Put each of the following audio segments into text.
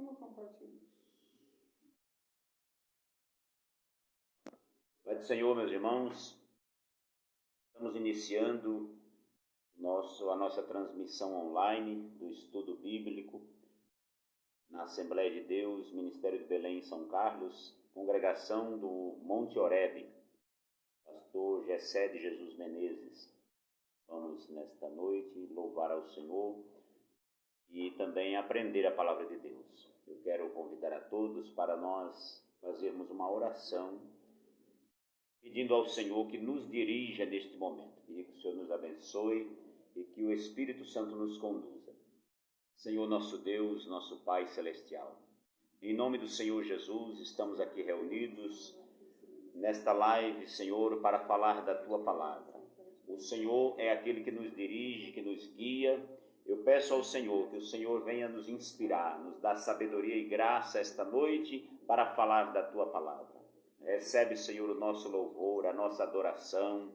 Não compartilho. Pai do Senhor, meus irmãos, estamos iniciando a nossa transmissão online do estudo bíblico na Assembleia de Deus, Ministério de Belém em São Carlos, congregação do Monte Horebe, pastor Gessé de Jesus Menezes. Vamos nesta noite louvar ao Senhor e também aprender a palavra de Deus. Eu quero convidar a todos para nós fazermos uma oração, pedindo ao Senhor que nos dirija neste momento. Pedir que o Senhor nos abençoe e que o Espírito Santo nos conduza. Senhor nosso Deus, nosso Pai Celestial, em nome do Senhor Jesus, estamos aqui reunidos nesta live, Senhor, para falar da Tua palavra. O Senhor é aquele que nos dirige, que nos guia. Eu peço ao Senhor que o Senhor venha nos inspirar, nos dar sabedoria e graça esta noite para falar da Tua palavra. Recebe, Senhor, o nosso louvor, a nossa adoração.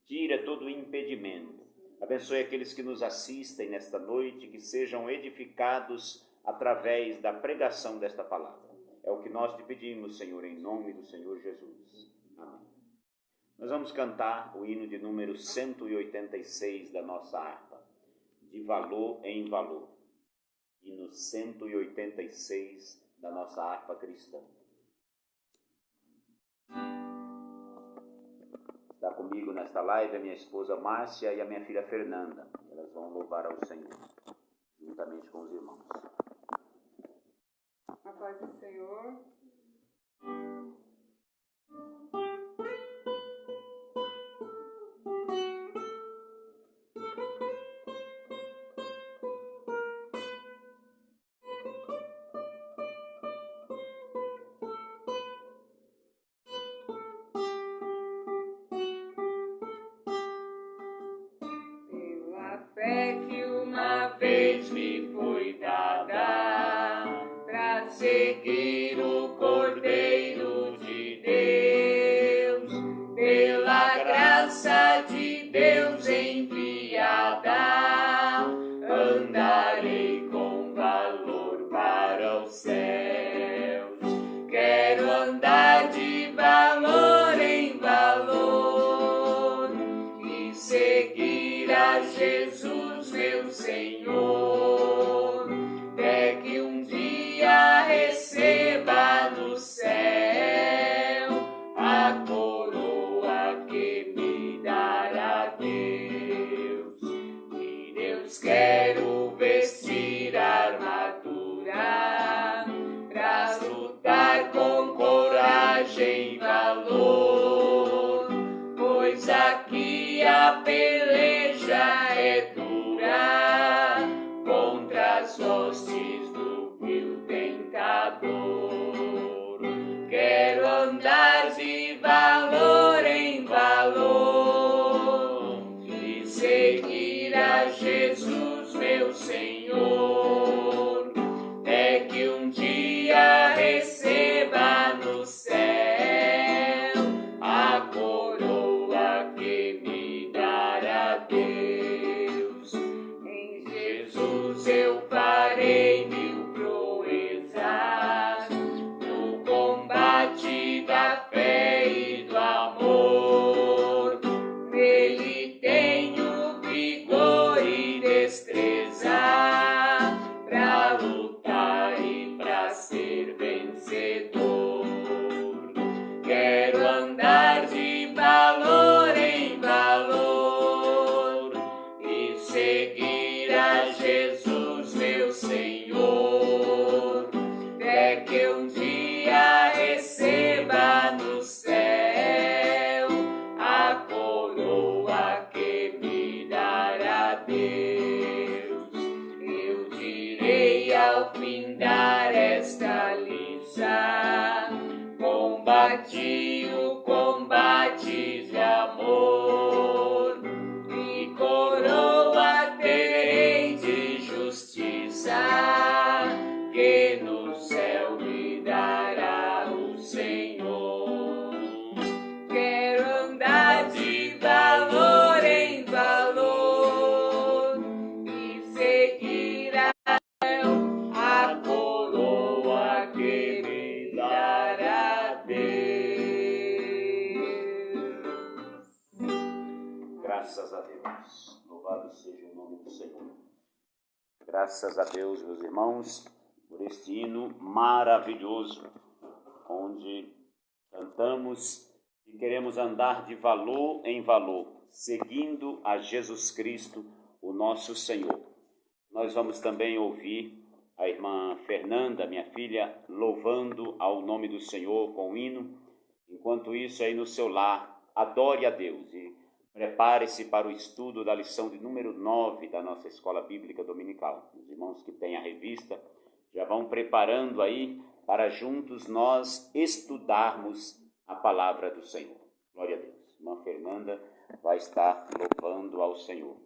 Tira todo o impedimento. Abençoe aqueles que nos assistem nesta noite, que sejam edificados através da pregação desta palavra. É o que nós te pedimos, Senhor, em nome do Senhor Jesus. Amém. Nós vamos cantar o hino de número 186 da nossa harpa, de valor em valor. Hino 186 da nossa harpa cristã. Está comigo nesta live a minha esposa Márcia e a minha filha Fernanda. Elas vão louvar ao Senhor, juntamente com os irmãos. A paz do Senhor. Fé que uma vez me foi dada para seguir o Cordeiro de Deus, pela graça de Deus enviada, andarei com valor para os céus. Quero andar de valor em valor e seguir a Jesus, meu Senhor, até que um dia receba no céu a coroa que me dará Deus. E Deus quero vestir a armadura pra lutar com coragem e valor, pois aqui a peleja é dura contra as hostes do vil tentador. Quero andar de valor em valor e seguir a Jesus, meu Senhor, até que um dia receba no céu a coroa que me dará Deus. Em Jesus eu farei mil proezas no combate da fé e do amor. Nele tenho vigor e destreza pra lutar e pra ser vencedor. Quero andar de valor em valor e seguir a Jesus, meu Senhor, até que um dia receba no céu a coroa que me dará Deus. Eu direi ao findar esta liça: combati o combate de amor, e coroa terei de justiça, que no céu me dará o Senhor. Quero andar de valor em valor e seguir a coroa Louvado seja o nome do Senhor. Graças a Deus, meus irmãos, por este hino maravilhoso, onde cantamos e queremos andar de valor em valor, seguindo a Jesus Cristo, o nosso Senhor. Nós vamos também ouvir a irmã Fernanda, minha filha, louvando ao nome do Senhor com o hino. Enquanto isso, aí no seu lar, adore a Deus e prepare-se para o estudo da lição de número 9 da nossa Escola Bíblica Dominical. Os irmãos que têm a revista já vão preparando aí para juntos nós estudarmos a palavra do Senhor. Glória a Deus. Irmã Fernanda vai estar louvando ao Senhor.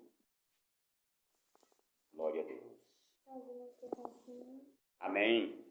Glória a Deus. Amém.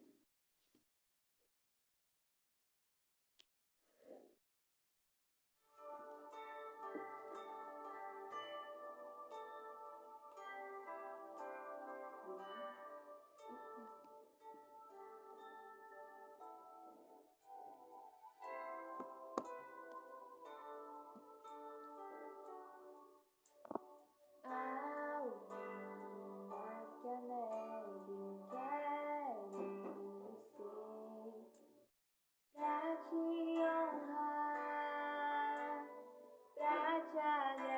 Carne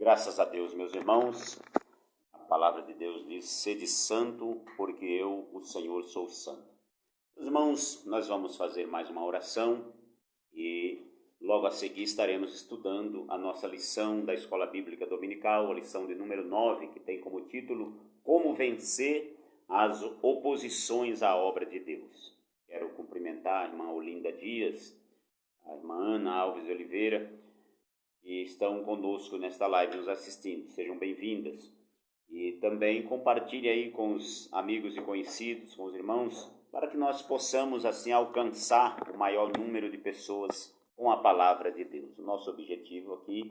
Graças a Deus, meus irmãos, a palavra de Deus diz: sede santo, porque eu, o Senhor, sou santo. Meus irmãos, nós vamos fazer mais uma oração e logo a seguir estaremos estudando a nossa lição da Escola Bíblica Dominical, a lição de número 9, que tem como título Como Vencer as Oposições à Obra de Deus. Quero cumprimentar a irmã Olinda Dias, a irmã Ana Alves de Oliveira, que estão conosco nesta live, nos assistindo. Sejam bem-vindas. E também compartilhe aí com os amigos e conhecidos, com os irmãos, para que nós possamos assim alcançar o maior número de pessoas com a palavra de Deus. O nosso objetivo aqui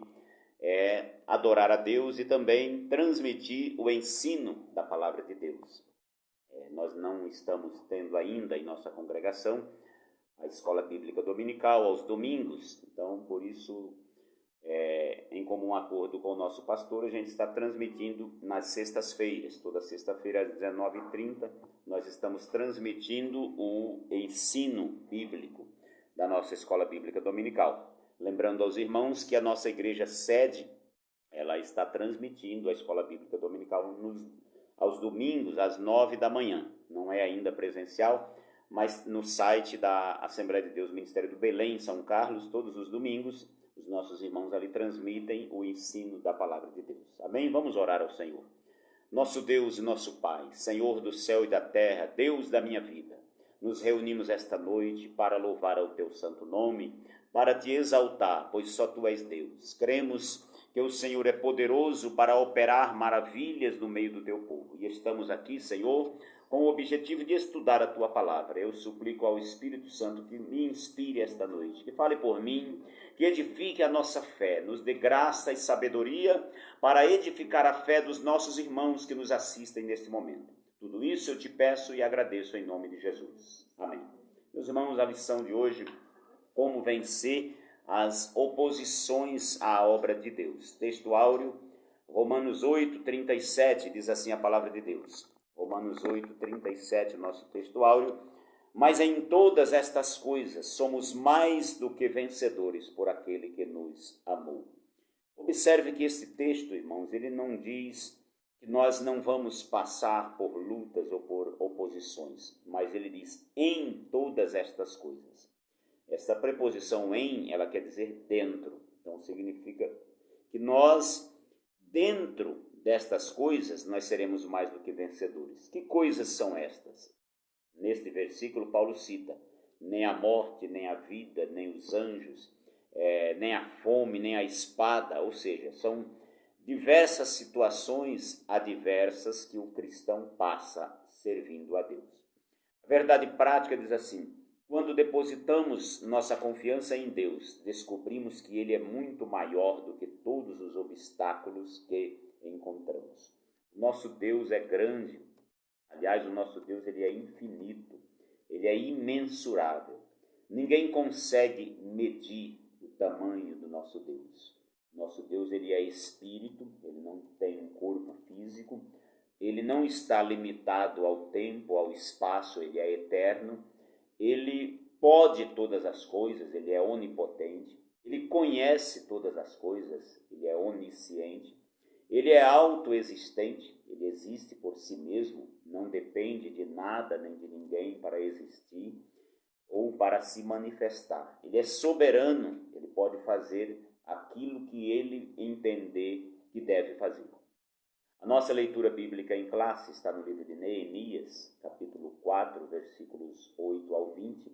é adorar a Deus e também transmitir o ensino da palavra de Deus. Nós não estamos tendo ainda em nossa congregação a Escola Bíblica Dominical aos domingos, então por isso, em comum acordo com o nosso pastor, a gente está transmitindo nas sextas-feiras. Toda sexta-feira às 19h30 nós estamos transmitindo o ensino bíblico da nossa Escola Bíblica Dominical. Lembrando aos irmãos que a nossa igreja sede, ela está transmitindo a Escola Bíblica Dominical aos domingos às 9 da manhã. Não é ainda presencial, mas no site da Assembleia de Deus, Ministério do Belém, São Carlos, todos os domingos, os nossos irmãos ali transmitem o ensino da palavra de Deus. Amém? Vamos orar ao Senhor. Nosso Deus e nosso Pai, Senhor do céu e da terra, Deus da minha vida, nos reunimos esta noite para louvar ao teu santo nome, para te exaltar, pois só tu és Deus. Cremos que o Senhor é poderoso para operar maravilhas no meio do teu povo. E estamos aqui, Senhor, com o objetivo de estudar a tua palavra. Eu suplico ao Espírito Santo que me inspire esta noite, que fale por mim, que edifique a nossa fé, nos dê graça e sabedoria para edificar a fé dos nossos irmãos que nos assistem neste momento. Tudo isso eu te peço e agradeço em nome de Jesus. Amém. Meus irmãos, a lição de hoje, como vencer as oposições à obra de Deus. Texto áureo, Romanos 8:37, diz assim a palavra de Deus. Romanos 8:37, nosso texto áureo. Mas em todas estas coisas somos mais do que vencedores por aquele que nos amou. Observe que esse texto, irmãos, ele não diz que nós não vamos passar por lutas ou por oposições, mas ele diz em todas estas coisas. Essa preposição em, ela quer dizer dentro. Então significa que nós, dentro destas coisas, nós seremos mais do que vencedores. Que coisas são estas? Neste versículo, Paulo cita: nem a morte, nem a vida, nem os anjos, nem a fome, nem a espada. Ou seja, são diversas situações adversas que o cristão passa servindo a Deus. A verdade prática diz assim: quando depositamos nossa confiança em Deus, descobrimos que Ele é muito maior do que todos os obstáculos que encontramos. Nosso Deus é grande. Aliás, o nosso Deus, ele é infinito, ele é imensurável. Ninguém consegue medir o tamanho do nosso Deus. Nosso Deus, ele é espírito, ele não tem um corpo físico, ele não está limitado ao tempo, ao espaço, ele é eterno, ele pode todas as coisas, ele é onipotente, ele conhece todas as coisas, ele é onisciente, ele é autoexistente, ele existe por si mesmo, não depende de nada nem de ninguém para existir ou para se manifestar. Ele é soberano, ele pode fazer aquilo que ele entender que deve fazer. A nossa leitura bíblica em classe está no livro de Neemias, capítulo 4, versículos 8 ao 20,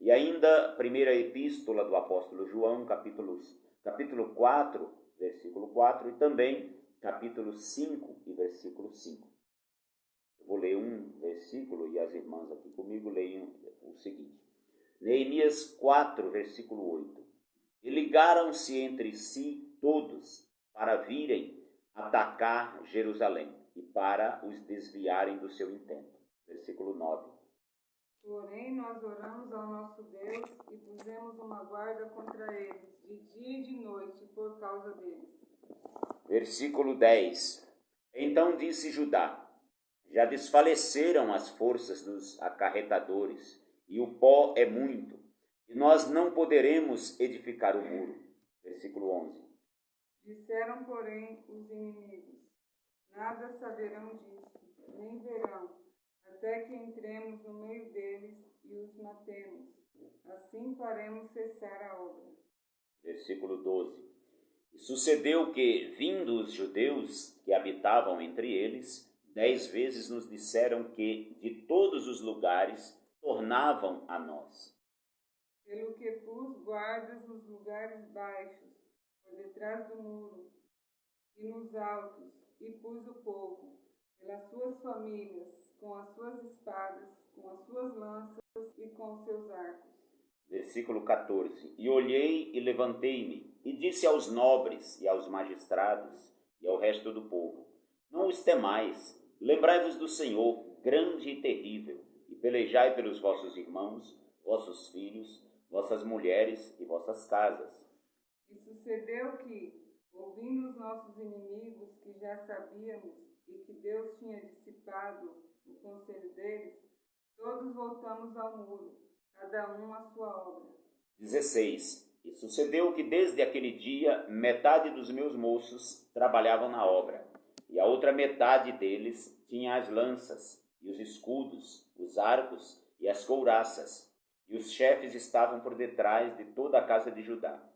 e ainda a primeira epístola do apóstolo João, capítulo 4, versículo 4, e também capítulo 5 e versículo 5. Eu vou ler um versículo e as irmãs aqui comigo leiam o seguinte. Neemias 4, versículo 8. E ligaram-se entre si todos para virem atacar Jerusalém e para os desviarem do seu intento. Versículo 9. Porém, nós oramos ao nosso Deus e pusemos uma guarda contra eles, de dia e de noite, por causa deles. Versículo 10. Então disse Judá: já desfaleceram as forças dos acarretadores, e o pó é muito, e nós não poderemos edificar o muro. Versículo 11. Disseram, porém, os inimigos: nada saberão disso, nem verão, até que entremos no meio deles e os matemos. Assim faremos cessar a obra. Versículo 12. E sucedeu que, vindo os judeus que habitavam entre eles, 10 vezes nos disseram que de todos os lugares tornavam a nós. Pelo que pus guardas nos lugares baixos, por detrás do muro, e nos altos, e pus o povo, pelas suas famílias, com as suas espadas, com as suas lanças e com os seus arcos. Versículo 14. E olhei e levantei-me, e disse aos nobres e aos magistrados e ao resto do povo: não os temais, lembrai-vos do Senhor, grande e terrível, e pelejai pelos vossos irmãos, vossos filhos, vossas mulheres e vossas casas. E sucedeu que, ouvindo os nossos inimigos, que já sabíamos, e que Deus tinha dissipado o conselho deles, todos voltamos ao muro, cada um à sua obra. 16. E sucedeu que desde aquele dia metade dos meus moços trabalhavam na obra, e a outra metade deles tinha as lanças, e os escudos, os arcos e as couraças, e os chefes estavam por detrás de toda a casa de Judá.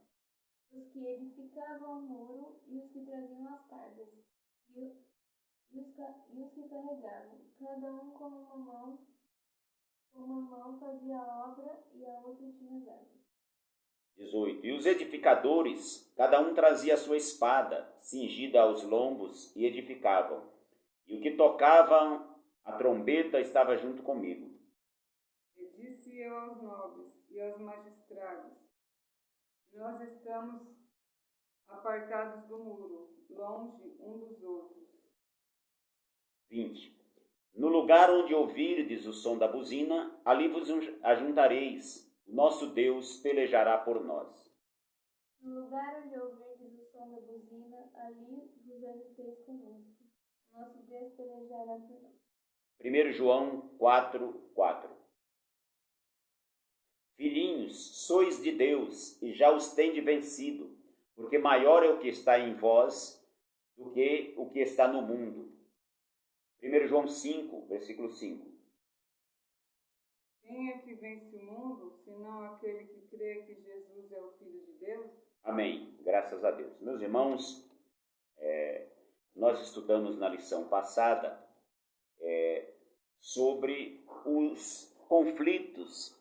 Os que edificavam o muro e os que traziam as cargas, e os que carregavam, cada um com uma mão fazia a obra e a outra tinha as armas. 18. E os edificadores, cada um trazia a sua espada, cingida aos lombos, e edificavam. E o que tocavam a trombeta estava junto comigo. E disse eu aos nobres e aos magistrados: nós estamos apartados do muro, longe um dos outros. 20. No lugar onde ouvirdes o som da buzina, ali vos ajuntareis. O nosso Deus pelejará por nós. No lugar onde ouvirdes o som da buzina, ali vos ajunteis conosco. O nosso Deus pelejará por nós. 1 João 4:4. Filhinhos, sois de Deus e já os tendes vencido, porque maior é o que está em vós do que o que está no mundo. 1 João 5, versículo 5. Quem é que vence o mundo, senão aquele que crê que Jesus é o Filho de Deus? Amém. Graças a Deus. Meus irmãos, nós estudamos na lição passada sobre os conflitos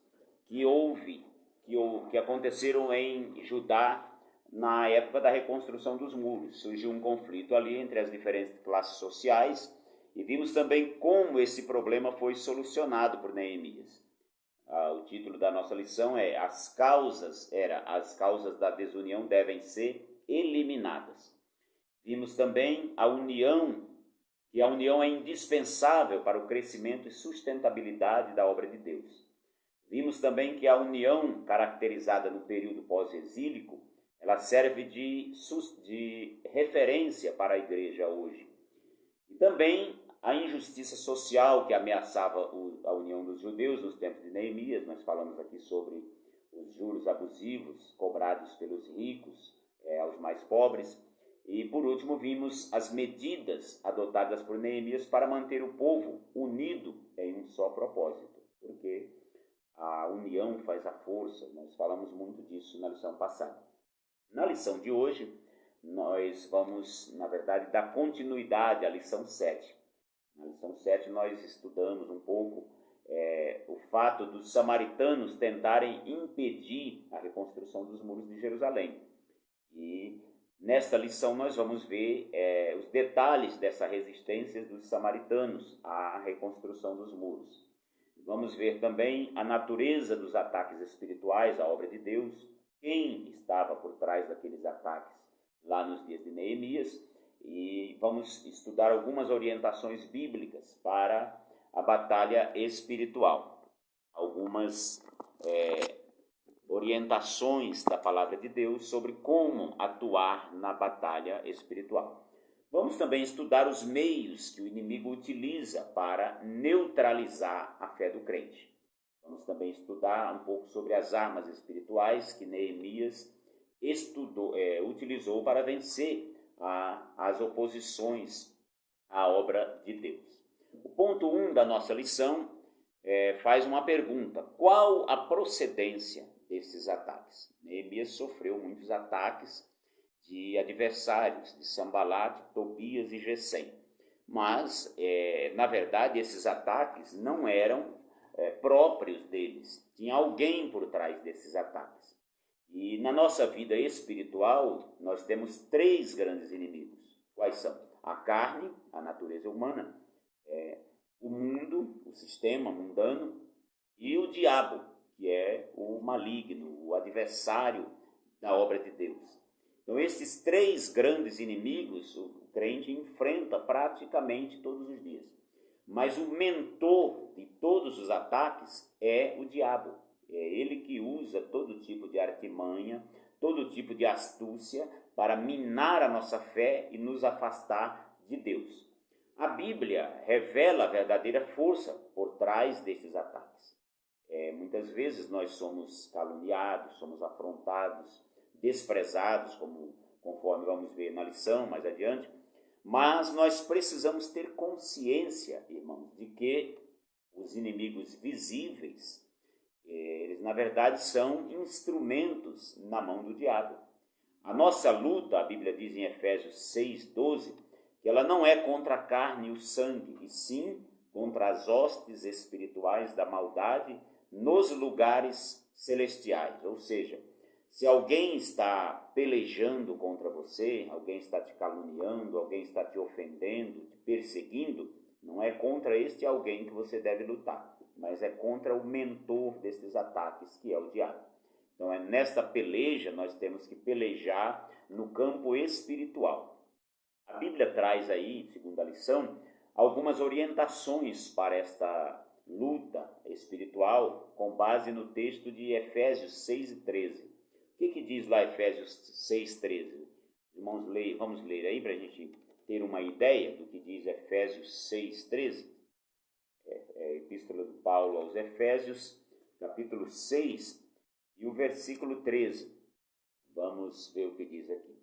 que aconteceram em Judá na época da reconstrução dos muros. Surgiu um conflito ali entre as diferentes classes sociais e vimos também como esse problema foi solucionado por Neemias. O título da nossa lição é as causas da desunião devem ser eliminadas. Vimos também a união é indispensável para o crescimento e sustentabilidade da obra de Deus. Vimos também que a união caracterizada no período pós-exílico, ela serve de referência para a igreja hoje. E também a injustiça social que ameaçava a união dos judeus nos tempos de Neemias. Nós falamos aqui sobre os juros abusivos cobrados pelos ricos aos mais pobres. E, por último, vimos as medidas adotadas por Neemias para manter o povo unido em um só propósito, porque a união faz a força. Nós falamos muito disso na lição passada. Na lição de hoje, nós vamos, na verdade, dar continuidade à lição 7. Na lição 7, nós estudamos um pouco o fato dos samaritanos tentarem impedir a reconstrução dos muros de Jerusalém. E nesta lição nós vamos ver os detalhes dessa resistência dos samaritanos à reconstrução dos muros. Vamos ver também a natureza dos ataques espirituais à obra de Deus, quem estava por trás daqueles ataques lá nos dias de Neemias, e vamos estudar algumas orientações bíblicas para a batalha espiritual. Algumas orientações da palavra de Deus sobre como atuar na batalha espiritual. Vamos também estudar os meios que o inimigo utiliza para neutralizar a fé do crente. Vamos também estudar um pouco sobre as armas espirituais que Neemias utilizou para vencer as oposições à obra de Deus. O ponto 1 da nossa lição faz uma pergunta: qual a procedência desses ataques? Neemias sofreu muitos ataques de adversários, de Sanbalate, Tobias e Gesem. Mas, na verdade, esses ataques não eram próprios deles. Tinha alguém por trás desses ataques. E na nossa vida espiritual, nós temos 3 grandes inimigos. Quais são? A carne, a natureza humana, o mundo, o sistema mundano, e o diabo, que é o maligno, o adversário da obra de Deus. Então, esses 3 grandes inimigos, o crente enfrenta praticamente todos os dias. Mas o mentor de todos os ataques é o diabo. É ele que usa todo tipo de artimanha, todo tipo de astúcia para minar a nossa fé e nos afastar de Deus. A Bíblia revela a verdadeira força por trás desses ataques. Muitas vezes nós somos caluniados, somos afrontados, desprezados, conforme vamos ver na lição mais adiante, mas nós precisamos ter consciência, irmãos, de que os inimigos visíveis, eles na verdade são instrumentos na mão do diabo. A nossa luta, a Bíblia diz em Efésios 6:12, que ela não é contra a carne e o sangue, e sim contra as hostes espirituais da maldade nos lugares celestiais. Ou seja, se alguém está pelejando contra você, alguém está te caluniando, alguém está te ofendendo, te perseguindo, não é contra este alguém que você deve lutar, mas é contra o mentor desses ataques, que é o diabo. Então, nesta peleja, nós temos que pelejar no campo espiritual. A Bíblia traz aí, segundo a lição, algumas orientações para esta luta espiritual com base no texto de Efésios 6:13. O que diz lá Efésios 6:13? Irmãos, vamos ler aí para a gente ter uma ideia do que diz Efésios 6:13. É a epístola de Paulo aos Efésios, capítulo 6, e o versículo 13. Vamos ver o que diz aqui.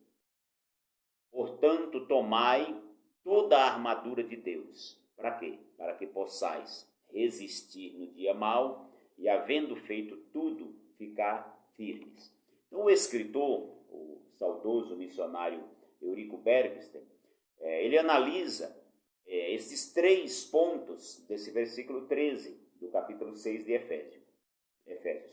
Portanto, tomai toda a armadura de Deus. Para quê? Para que possais resistir no dia mau e, havendo feito tudo, ficar firmes. Então, o escritor, o saudoso missionário Eurico Bergsten, ele analisa esses 3 pontos desse versículo 13 do capítulo 6 de Efésios.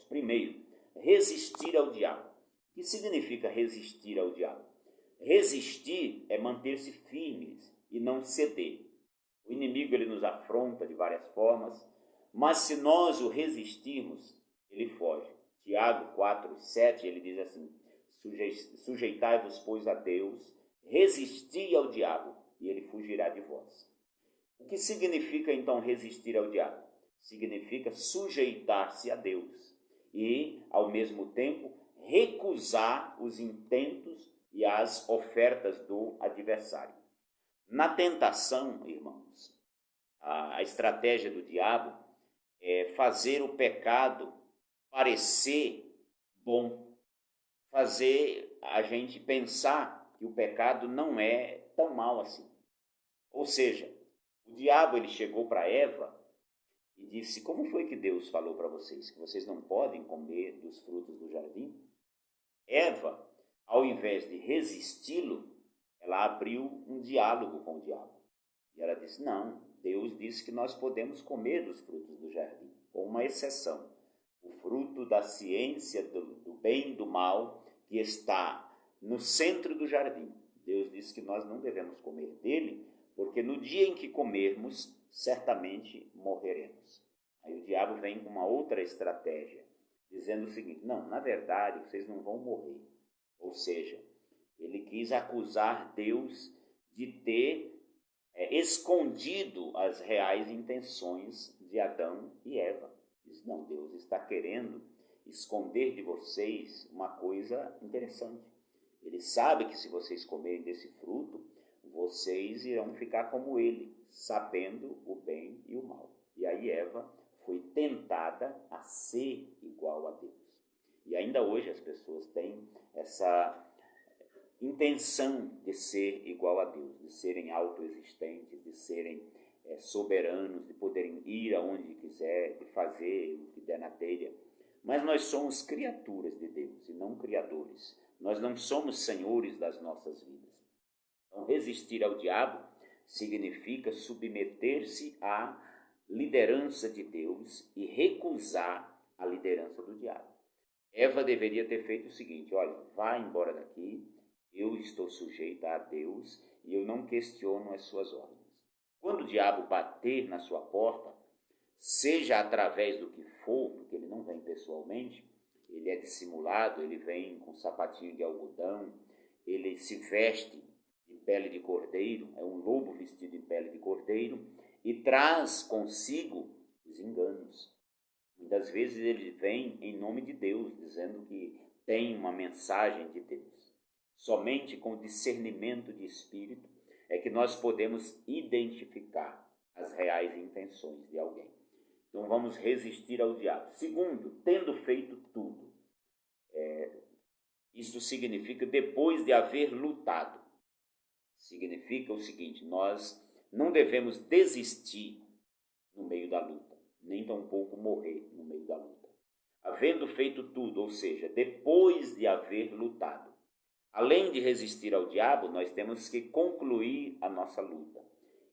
Primeiro, resistir ao diabo. O que significa resistir ao diabo? Resistir é manter-se firmes e não ceder. O inimigo ele nos afronta de várias formas, mas se nós o resistirmos, ele foge. Tiago 4:7, ele diz assim: sujeitai-vos, pois, a Deus, resisti ao diabo, e ele fugirá de vós. O que significa, então, resistir ao diabo? Significa sujeitar-se a Deus e, ao mesmo tempo, recusar os intentos e as ofertas do adversário. Na tentação, irmãos, a estratégia do diabo é fazer o pecado parecer bom, fazer a gente pensar que o pecado não é tão mal assim. Ou seja, o diabo ele chegou para Eva e disse: como foi que Deus falou para vocês que vocês não podem comer dos frutos do jardim? Eva, ao invés de resisti-lo, ela abriu um diálogo com o diabo. E ela disse: não, Deus disse que nós podemos comer dos frutos do jardim, com uma exceção. O fruto da ciência do bem e do mal, que está no centro do jardim. Deus disse que nós não devemos comer dele, porque no dia em que comermos, certamente morreremos. Aí o diabo vem com uma outra estratégia, dizendo o seguinte: não, na verdade, vocês não vão morrer. Ou seja, ele quis acusar Deus de ter escondido as reais intenções de Adão e Eva. Diz: não, Deus está querendo esconder de vocês uma coisa interessante. Ele sabe que se vocês comerem desse fruto, vocês irão ficar como ele, sabendo o bem e o mal. E aí Eva foi tentada a ser igual a Deus. E a ainda hoje as pessoas têm essa intenção de ser igual a Deus, de serem autoexistentes, de serem soberanos, de poderem ir aonde quiser, de fazer o que der na telha. Mas nós somos criaturas de Deus e não criadores. Nós não somos senhores das nossas vidas. Então, resistir ao diabo significa submeter-se à liderança de Deus e recusar a liderança do diabo. Eva deveria ter feito o seguinte: olha, vá embora daqui, eu estou sujeita a Deus e eu não questiono as suas ordens. Quando o diabo bater na sua porta, seja através do que for, porque ele não vem pessoalmente, ele é dissimulado, ele vem com sapatinho de algodão, ele se veste de pele de cordeiro, é um lobo vestido em pele de cordeiro, e traz consigo os enganos. Muitas vezes ele vem em nome de Deus, dizendo que tem uma mensagem de Deus. Somente com discernimento de espírito é que nós podemos identificar as reais intenções de alguém. Então vamos resistir ao diabo. Segundo, tendo feito tudo. Isso significa depois de haver lutado. Significa o seguinte: nós não devemos desistir no meio da luta, nem tampouco morrer no meio da luta. Havendo feito tudo, ou seja, depois de haver lutado. Além de resistir ao diabo, nós temos que concluir a nossa luta.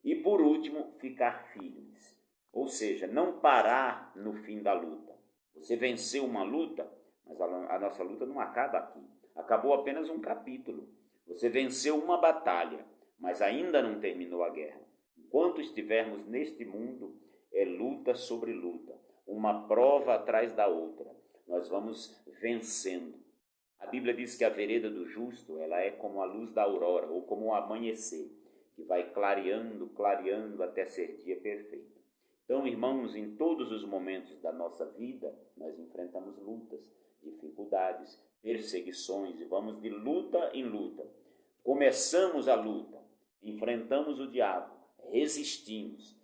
E por último, ficar firmes. Ou seja, não parar no fim da luta. Você venceu uma luta, mas a nossa luta não acaba aqui. Acabou apenas um capítulo. Você venceu uma batalha, mas ainda não terminou a guerra. Enquanto estivermos neste mundo, é luta sobre luta, uma prova atrás da outra. Nós vamos vencendo. A Bíblia diz que a vereda do justo, ela é como a luz da aurora, ou como o amanhecer, que vai clareando, clareando até ser dia perfeito. Então, irmãos, em todos os momentos da nossa vida, nós enfrentamos lutas, dificuldades, perseguições, e vamos de luta em luta. Começamos a luta, enfrentamos o diabo, resistimos,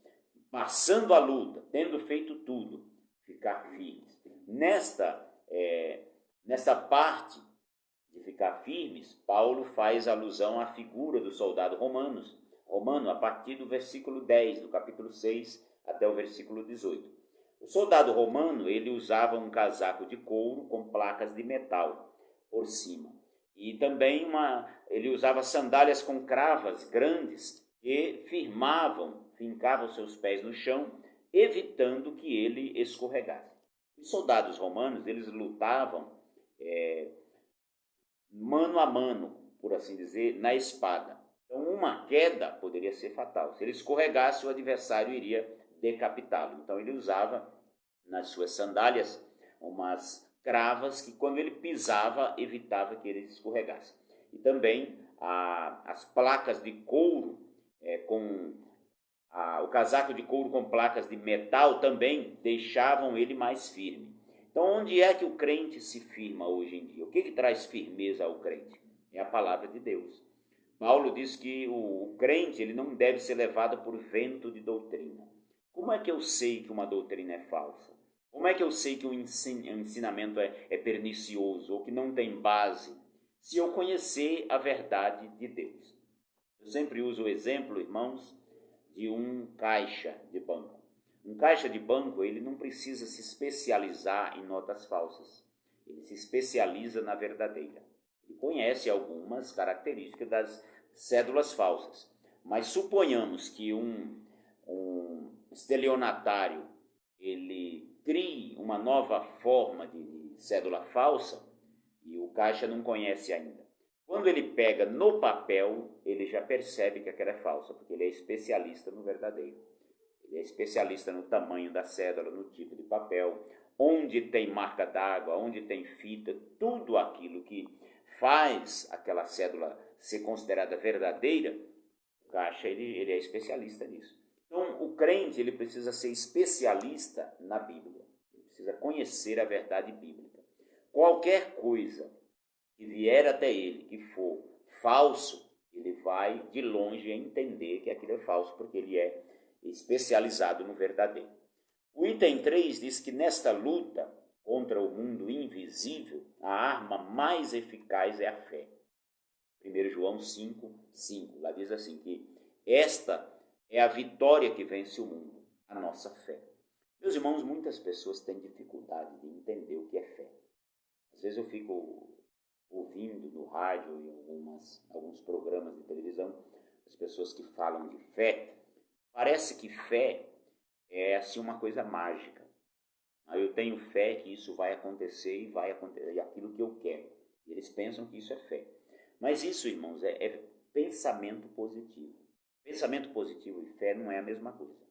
passando a luta, tendo feito tudo, ficar firmes. Nesta parte de ficar firmes, Paulo faz alusão à figura do soldado romano, a partir do versículo 10, do capítulo 6, até o versículo 18. O soldado romano, ele usava um casaco de couro com placas de metal por cima. E também ele usava sandálias com cravas grandes que fincavam seus pés no chão, evitando que ele escorregasse. Os soldados romanos, eles lutavam mano a mano, por assim dizer, na espada. Então, uma queda poderia ser fatal. Se ele escorregasse, o adversário iria decapitá-lo. Então, ele usava nas suas sandálias umas cravas que, quando ele pisava, evitava que ele escorregasse. E também as placas de couro, o casaco de couro com placas de metal também deixavam ele mais firme. Então, onde é que o crente se firma hoje em dia? O que traz firmeza ao crente? É a palavra de Deus. Paulo diz que o crente ele não deve ser levado por vento de doutrina. Como é que eu sei que uma doutrina é falsa? Como é que eu sei que o ensinamento é pernicioso ou que não tem base? Se eu conhecer a verdade de Deus. Eu sempre uso o exemplo, irmãos, de um caixa de banco. Um caixa de banco, ele não precisa se especializar em notas falsas. Ele se especializa na verdadeira. Ele conhece algumas características das cédulas falsas. Mas suponhamos que um estelionatário, ele crie uma nova forma de cédula falsa e o caixa não conhece ainda. Quando ele pega no papel, ele já percebe que aquela é falsa, porque ele é especialista no verdadeiro. Ele é especialista no tamanho da cédula, no tipo de papel, onde tem marca d'água, onde tem fita, tudo aquilo que faz aquela cédula ser considerada verdadeira, o caixa ele é especialista nisso. Então, o crente ele precisa ser especialista na Bíblia, ele precisa conhecer a verdade bíblica. Qualquer coisa que vier até ele, que for falso, ele vai de longe entender que aquilo é falso, porque ele é especializado no verdadeiro. O item 3 diz que nesta luta contra o mundo invisível, a arma mais eficaz é a fé. 1 João 5:5, lá diz assim que esta é a vitória que vence o mundo, a nossa fé. Meus irmãos, muitas pessoas têm dificuldade de entender o que é fé. Às vezes eu fico ouvindo no rádio e alguns programas de televisão, as pessoas que falam de fé, parece que fé é assim uma coisa mágica. Eu tenho fé que isso vai acontecer e vai acontecer aquilo que eu quero. E eles pensam que isso é fé. Mas isso, irmãos, é pensamento positivo. Pensamento positivo e fé não é a mesma coisa.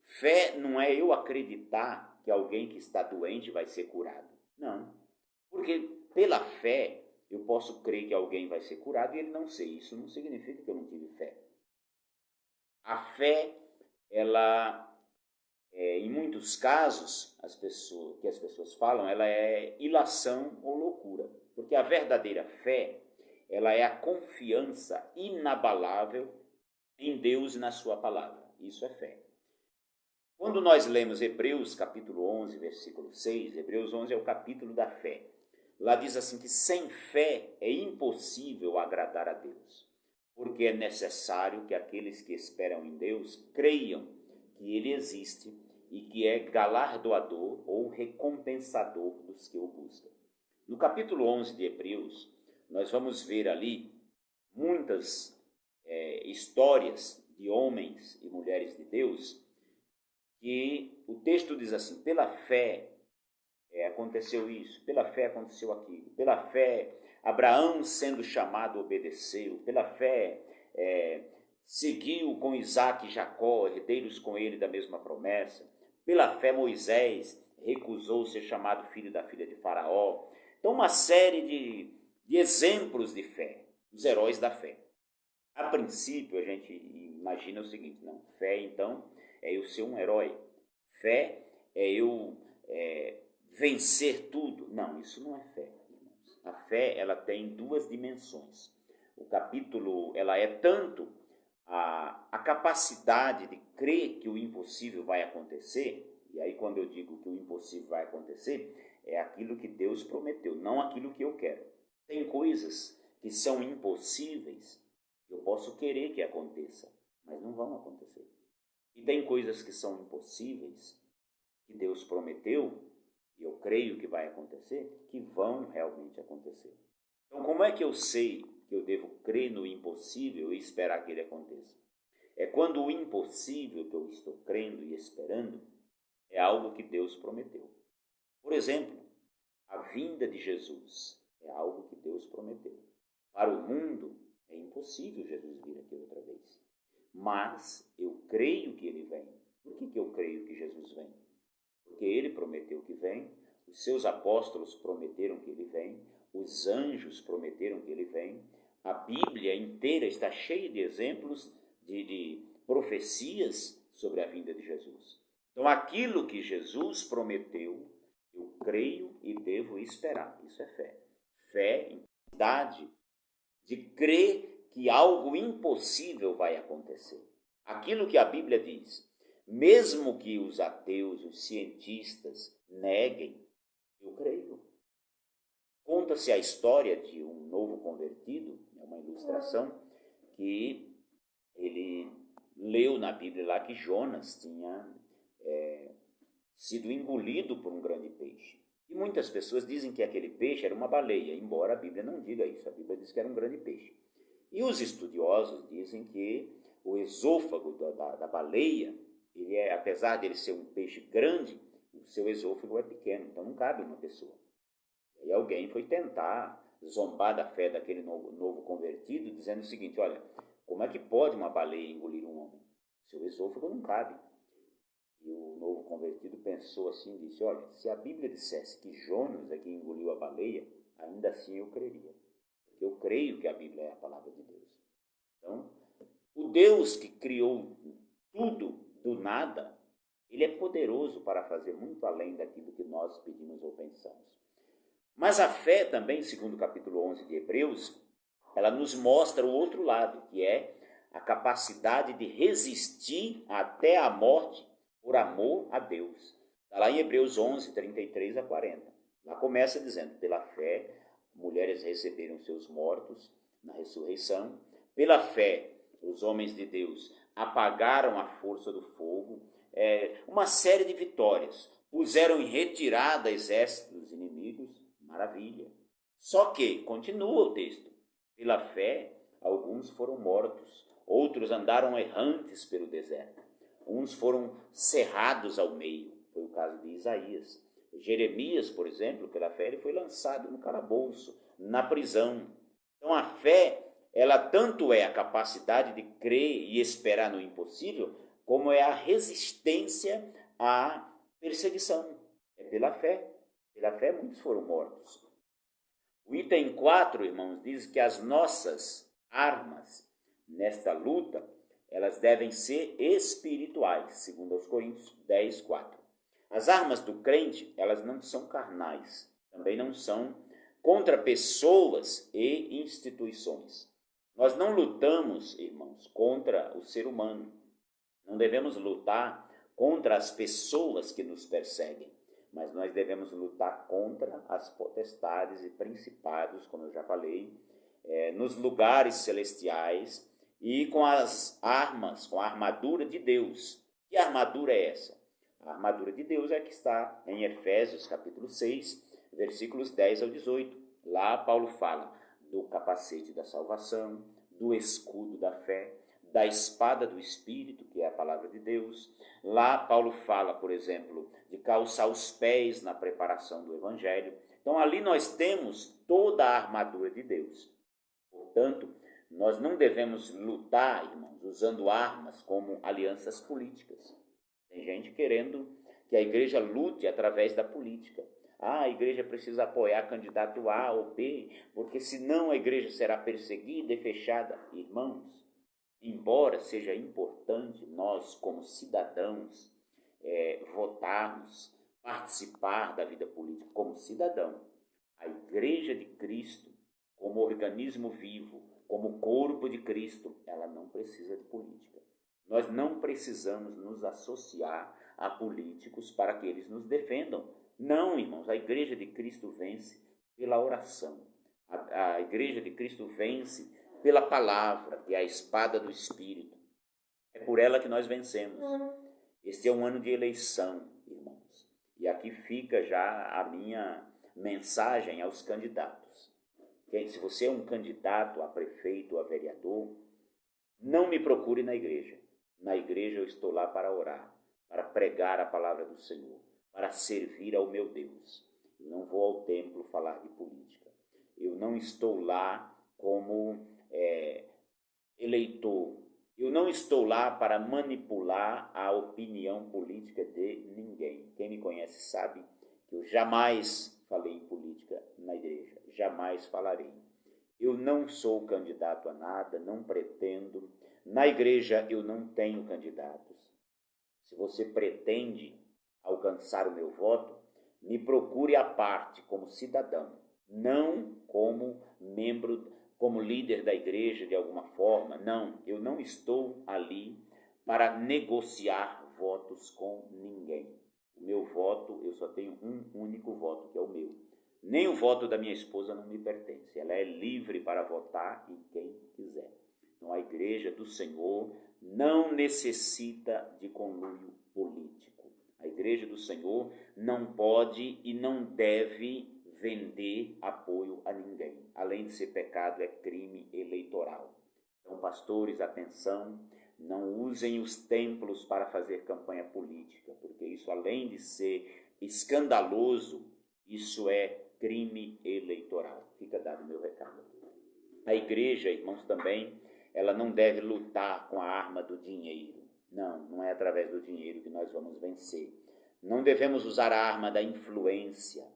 Fé não é eu acreditar que alguém que está doente vai ser curado. Não. Porque pela fé eu posso crer que alguém vai ser curado e ele não ser. Isso não significa que eu não tive fé. A fé, ela, em muitos casos, as pessoas falam, ela é ilação ou loucura. Porque a verdadeira fé, ela é a confiança inabalável em Deus e na sua palavra. Isso é fé. Quando nós lemos Hebreus capítulo 11, versículo 6, Hebreus 11 é o capítulo da fé. Lá diz assim que sem fé é impossível agradar a Deus, porque é necessário que aqueles que esperam em Deus creiam que Ele existe e que é galardoador ou recompensador dos que o buscam. No capítulo 11 de Hebreus, nós vamos ver ali muitas histórias de homens e mulheres de Deus, que o texto diz assim, pela fé aconteceu isso, pela fé aconteceu aquilo, pela fé Abraão sendo chamado obedeceu, pela fé seguiu com Isaque e Jacó, herdeiros com ele da mesma promessa, pela fé Moisés recusou ser chamado filho da filha de Faraó. Então uma série de exemplos de fé, os heróis da fé. A princípio, a gente imagina o seguinte, não, fé, então, é eu ser um herói. Fé é eu vencer tudo. Não, isso não é fé. A fé, ela tem duas dimensões. O capítulo, ela é tanto a capacidade de crer que o impossível vai acontecer, e aí quando eu digo que o impossível vai acontecer, é aquilo que Deus prometeu, não aquilo que eu quero. Tem coisas que são impossíveis, eu posso querer que aconteça, mas não vão acontecer. E tem coisas que são impossíveis, que Deus prometeu, e eu creio que vai acontecer, que vão realmente acontecer. Então, como é que eu sei que eu devo crer no impossível e esperar que ele aconteça? É quando o impossível que eu estou crendo e esperando é algo que Deus prometeu. Por exemplo, a vinda de Jesus é algo que Deus prometeu. Para o mundo, é impossível Jesus vir aqui outra vez. Mas eu creio que ele vem. Por que eu creio que Jesus vem? Porque ele prometeu que vem, os seus apóstolos prometeram que ele vem, os anjos prometeram que ele vem, a Bíblia inteira está cheia de exemplos de profecias sobre a vinda de Jesus. Então, aquilo que Jesus prometeu, eu creio e devo esperar. Isso é fé. Fé, intensidade de crer que algo impossível vai acontecer. Aquilo que a Bíblia diz, mesmo que os ateus, os cientistas neguem, eu creio. Conta-se a história de um novo convertido, é uma ilustração, que ele leu na Bíblia lá que Jonas tinha sido engolido por um grande peixe. E muitas pessoas dizem que aquele peixe era uma baleia, embora a Bíblia não diga isso, a Bíblia diz que era um grande peixe. E os estudiosos dizem que o esôfago da baleia, apesar de ele ser um peixe grande, o seu esôfago é pequeno, então não cabe uma pessoa. E alguém foi tentar zombar da fé daquele novo convertido, dizendo o seguinte, olha, como é que pode uma baleia engolir um homem? Seu esôfago não cabe. E o novo convertido pensou assim, disse, olha, se a Bíblia dissesse que Jonas é quem engoliu a baleia, ainda assim eu creria. Porque eu creio que a Bíblia é a palavra de Deus. Então, o Deus que criou tudo do nada, ele é poderoso para fazer muito além daquilo que nós pedimos ou pensamos. Mas a fé também, segundo o capítulo 11 de Hebreus, ela nos mostra o outro lado, que é a capacidade de resistir até a morte por amor a Deus. Está lá em Hebreus 11, 33 a 40. Lá começa dizendo, pela fé, mulheres receberam seus mortos na ressurreição. Pela fé, os homens de Deus apagaram a força do fogo. Uma série de vitórias. Puseram em retirada exércitos dos inimigos. Maravilha. Só que, continua o texto, pela fé, alguns foram mortos. Outros andaram errantes pelo deserto. Uns foram cerrados ao meio. Foi o caso de Isaías. Jeremias, por exemplo, pela fé, ele foi lançado no calabouço, na prisão. Então a fé, ela tanto é a capacidade de crer e esperar no impossível, como é a resistência à perseguição. É pela fé. Pela fé muitos foram mortos. O item 4, irmãos, diz que as nossas armas nesta luta, elas devem ser espirituais, segundo aos Coríntios 10, 4. As armas do crente, elas não são carnais, também não são contra pessoas e instituições. Nós não lutamos, irmãos, contra o ser humano. Não devemos lutar contra as pessoas que nos perseguem, mas nós devemos lutar contra as potestades e principados, como eu já falei, nos lugares celestiais e com as armas, com a armadura de Deus. Que armadura é essa? A armadura de Deus é que está em Efésios capítulo 6, versículos 10 ao 18. Lá Paulo fala do capacete da salvação, do escudo da fé, da espada do Espírito, que é a palavra de Deus. Lá Paulo fala, por exemplo, de calçar os pés na preparação do Evangelho. Então ali nós temos toda a armadura de Deus. Portanto, nós não devemos lutar, irmãos, usando armas como alianças políticas. Tem gente querendo que a igreja lute através da política. A igreja precisa apoiar candidato A ou B, porque senão a igreja será perseguida e fechada. Irmãos, embora seja importante nós, como cidadãos, votarmos, participar da vida política como cidadão, a Igreja de Cristo, como organismo vivo, como corpo de Cristo, ela não precisa de política. Nós não precisamos nos associar a políticos para que eles nos defendam. Não, irmãos, a Igreja de Cristo vence pela oração. A Igreja de Cristo vence pela palavra, que é a espada do Espírito. É por ela que nós vencemos. Este é um ano de eleição, irmãos. E aqui fica já a minha mensagem aos candidatos. Se você é um candidato a prefeito, a vereador, não me procure na igreja. Na igreja eu estou lá para orar, para pregar a palavra do Senhor, para servir ao meu Deus. Eu não vou ao templo falar de política. Eu não estou lá como eleitor. Eu não estou lá para manipular a opinião política de ninguém. Quem me conhece sabe que eu jamais falei em política na igreja. Jamais falarei. Eu não sou candidato a nada, não pretendo. Na igreja eu não tenho candidatos. Se você pretende alcançar o meu voto, me procure à parte como cidadão, não como membro, como líder da igreja de alguma forma. Não, eu não estou ali para negociar votos com ninguém. O meu voto, eu só tenho um único voto, que é o meu. Nem o voto da minha esposa não me pertence. Ela é livre para votar em quem quiser. Então a igreja do Senhor não necessita de conluio político. A igreja do Senhor não pode e não deve vender apoio a ninguém. Além de ser pecado, é crime eleitoral. Então, pastores, atenção, não usem os templos para fazer campanha política, porque isso, além de ser escandaloso, isso é crime eleitoral. Fica dado o meu recado aqui. A igreja, irmãos, também, ela não deve lutar com a arma do dinheiro. Não é através do dinheiro que nós vamos vencer. Não devemos usar a arma da influência.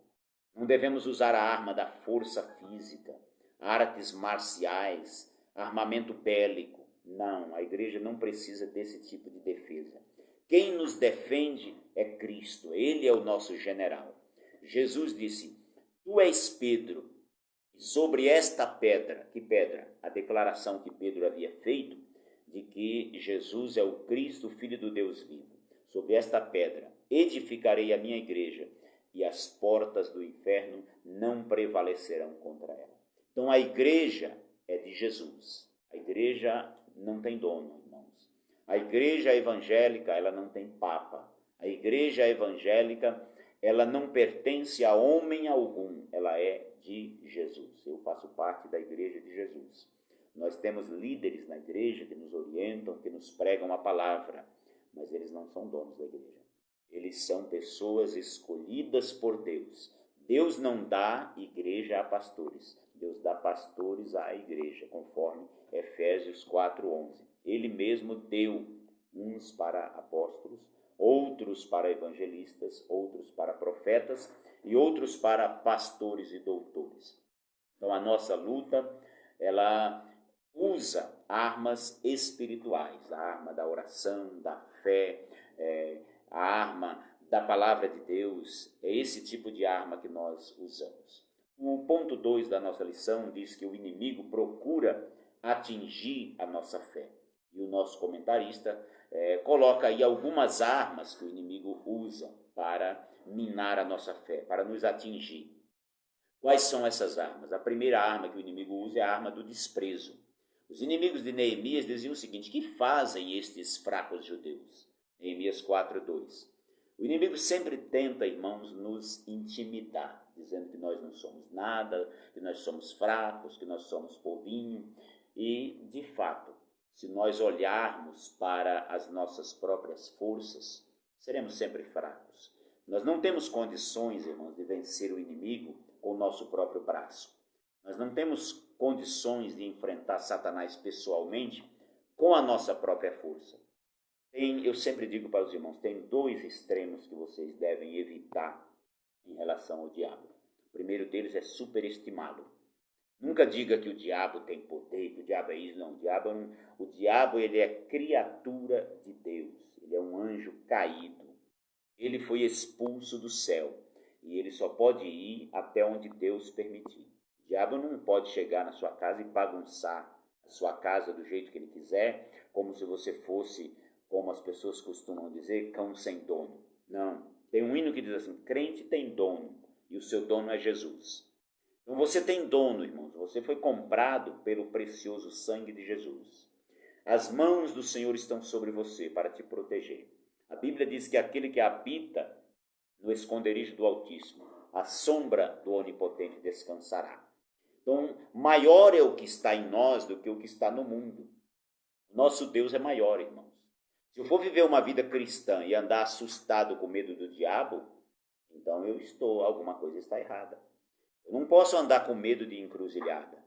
Não devemos usar a arma da força física, artes marciais, armamento bélico. Não, a igreja não precisa desse tipo de defesa. Quem nos defende é Cristo. Ele é o nosso general. Jesus disse: tu és Pedro, e sobre esta pedra, que pedra? A declaração que Pedro havia feito de que Jesus é o Cristo, Filho do Deus vivo. sobre esta pedra edificarei a minha igreja, e as portas do inferno não prevalecerão contra ela. Então a igreja é de Jesus. A igreja não tem dono, irmãos. A igreja evangélica, ela não tem papa. A igreja evangélica, ela não pertence a homem algum, ela é de Jesus. Eu faço parte da igreja de Jesus. Nós temos líderes na igreja que nos orientam, que nos pregam a palavra, mas eles não são donos da igreja. Eles são pessoas escolhidas por Deus. Deus não dá igreja a pastores. Deus dá pastores à igreja, conforme Efésios 4:11. Ele mesmo deu uns para apóstolos, outros para evangelistas, outros para profetas e outros para pastores e doutores. Então a nossa luta, ela usa armas espirituais, a arma da oração, da fé, a arma da palavra de Deus. É esse tipo de arma que nós usamos. O ponto 2 da nossa lição diz que o inimigo procura atingir a nossa fé. E o nosso comentarista coloca aí algumas armas que o inimigo usa para minar a nossa fé, para nos atingir. Quais são essas armas? A primeira arma que o inimigo usa é a arma do desprezo. Os inimigos de Neemias diziam o seguinte: que fazem estes fracos judeus? Neemias 4:2. O inimigo sempre tenta, irmãos, nos intimidar, dizendo que nós não somos nada, que nós somos fracos, que nós somos povinho. E, de fato, se nós olharmos para as nossas próprias forças, seremos sempre fracos. Nós não temos condições, irmãos, de vencer o inimigo com o nosso próprio braço. Nós não temos condições de enfrentar Satanás pessoalmente com a nossa própria força. Eu sempre digo para os irmãos, tem 2 extremos que vocês devem evitar em relação ao diabo. O primeiro deles é superestimá-lo. Nunca diga que o diabo tem poder, que o diabo é isso. Não, o diabo ele é criatura de Deus. Ele é um anjo caído. Ele foi expulso do céu e ele só pode ir até onde Deus permitir. O diabo não pode chegar na sua casa e bagunçar a sua casa do jeito que ele quiser, como se você fosse, como as pessoas costumam dizer, cão sem dono. Não. Tem um hino que diz assim: crente tem dono e o seu dono é Jesus. Então você tem dono, irmãos. Você foi comprado pelo precioso sangue de Jesus. As mãos do Senhor estão sobre você para te proteger. A Bíblia diz que aquele que habita no esconderijo do Altíssimo, a sombra do Onipotente descansará. Então, maior é o que está em nós do que o que está no mundo. Nosso Deus é maior, irmãos. Se eu for viver uma vida cristã e andar assustado com medo do diabo, então alguma coisa está errada. Eu não posso andar com medo de encruzilhada.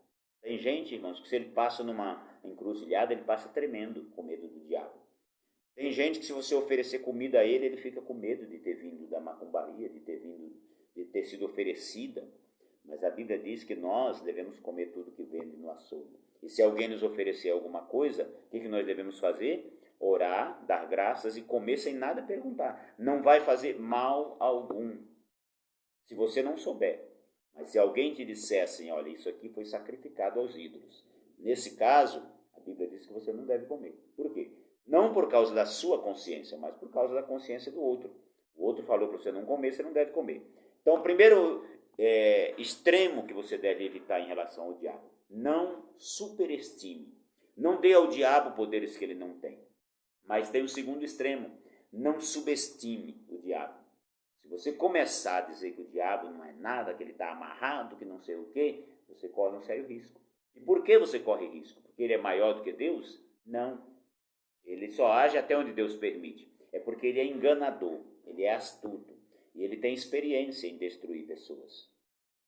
Tem gente, irmãos, que se ele passa numa encruzilhada, ele passa tremendo com medo do diabo. Tem gente que se você oferecer comida a ele, ele fica com medo de ter vindo da macumbaria, de ter sido oferecida. Mas a Bíblia diz que nós devemos comer tudo que vende no açougue. E se alguém nos oferecer alguma coisa, o que nós devemos fazer? Orar, dar graças e comer sem nada perguntar. Não vai fazer mal algum, se você não souber. Mas se alguém te disser assim: olha, isso aqui foi sacrificado aos ídolos. Nesse caso, a Bíblia diz que você não deve comer. Por quê? Não por causa da sua consciência, mas por causa da consciência do outro. O outro falou para você não comer, você não deve comer. Então, o primeiro extremo que você deve evitar em relação ao diabo: não superestime. Não dê ao diabo poderes que ele não tem. Mas tem o segundo extremo: não subestime o diabo. Se você começar a dizer que o diabo não é nada, que ele está amarrado, que não sei o quê, você corre um sério risco. E por que você corre risco? Porque ele é maior do que Deus? Não. Ele só age até onde Deus permite. É porque ele é enganador, ele é astuto e ele tem experiência em destruir pessoas.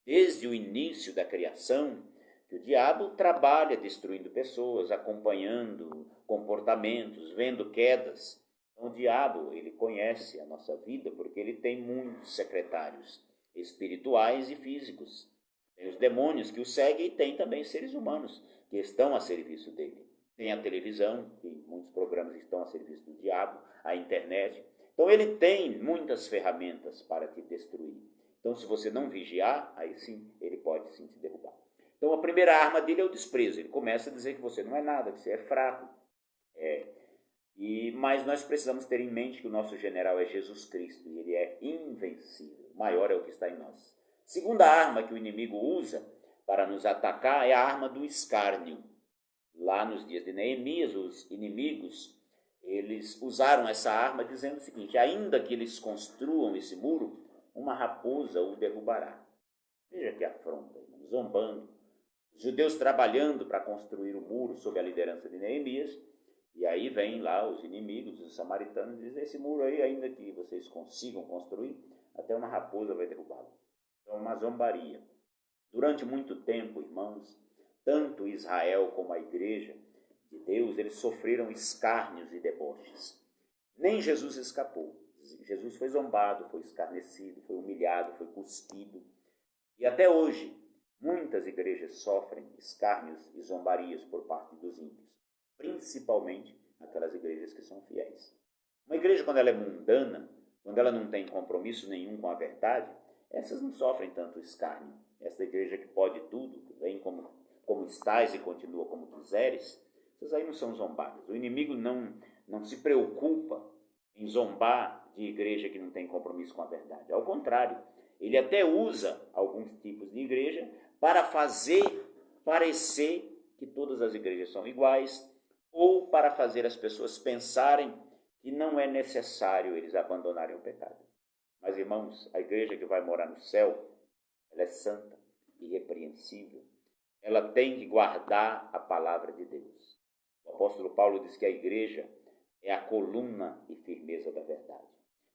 Desde o início da criação, que o diabo trabalha destruindo pessoas, acompanhando comportamentos, vendo quedas. Então, o diabo, ele conhece a nossa vida porque ele tem muitos secretários espirituais e físicos. Tem os demônios que o seguem e tem também seres humanos que estão a serviço dele. Tem a televisão, que muitos programas estão a serviço do diabo, a internet. Então, ele tem muitas ferramentas para te destruir. Então, se você não vigiar, aí sim, ele pode sim te derrubar. Então, a primeira arma dele é o desprezo. Ele começa a dizer que você não é nada, que você é fraco. Mas nós precisamos ter em mente que o nosso general é Jesus Cristo e ele é invencível. Maior é o que está em nós. Segunda arma que o inimigo usa para nos atacar é a arma do escárnio. Lá nos dias de Neemias, os inimigos, eles usaram essa arma dizendo o seguinte: ainda que eles construam esse muro, uma raposa o derrubará. Veja que afronta, irmão, zombando. Os judeus trabalhando para construir o muro sob a liderança de Neemias, e aí vem lá os inimigos, os samaritanos, e dizem: esse muro aí, ainda que vocês consigam construir, até uma raposa vai derrubá-lo. Então, uma zombaria. Durante muito tempo, irmãos, tanto Israel como a igreja de Deus, eles sofreram escárnios e deboches. Nem Jesus escapou. Jesus foi zombado, foi escarnecido, foi humilhado, foi cuspido. E até hoje, muitas igrejas sofrem escárnios e zombarias por parte dos ímpios, principalmente aquelas igrejas que são fiéis. Uma igreja, quando ela é mundana, quando ela não tem compromisso nenhum com a verdade, essas não sofrem tanto escárnio. Essa igreja que pode tudo, que vem como estás e continua como quiseres, essas aí não são zombadas. O inimigo não se preocupa em zombar de igreja que não tem compromisso com a verdade. Ao contrário, ele até usa alguns tipos de igreja para fazer parecer que todas as igrejas são iguais, ou para fazer as pessoas pensarem que não é necessário eles abandonarem o pecado. Mas, irmãos, a igreja que vai morar no céu, ela é santa, irrepreensível. Ela tem que guardar a palavra de Deus. O apóstolo Paulo diz que a igreja é a coluna e firmeza da verdade.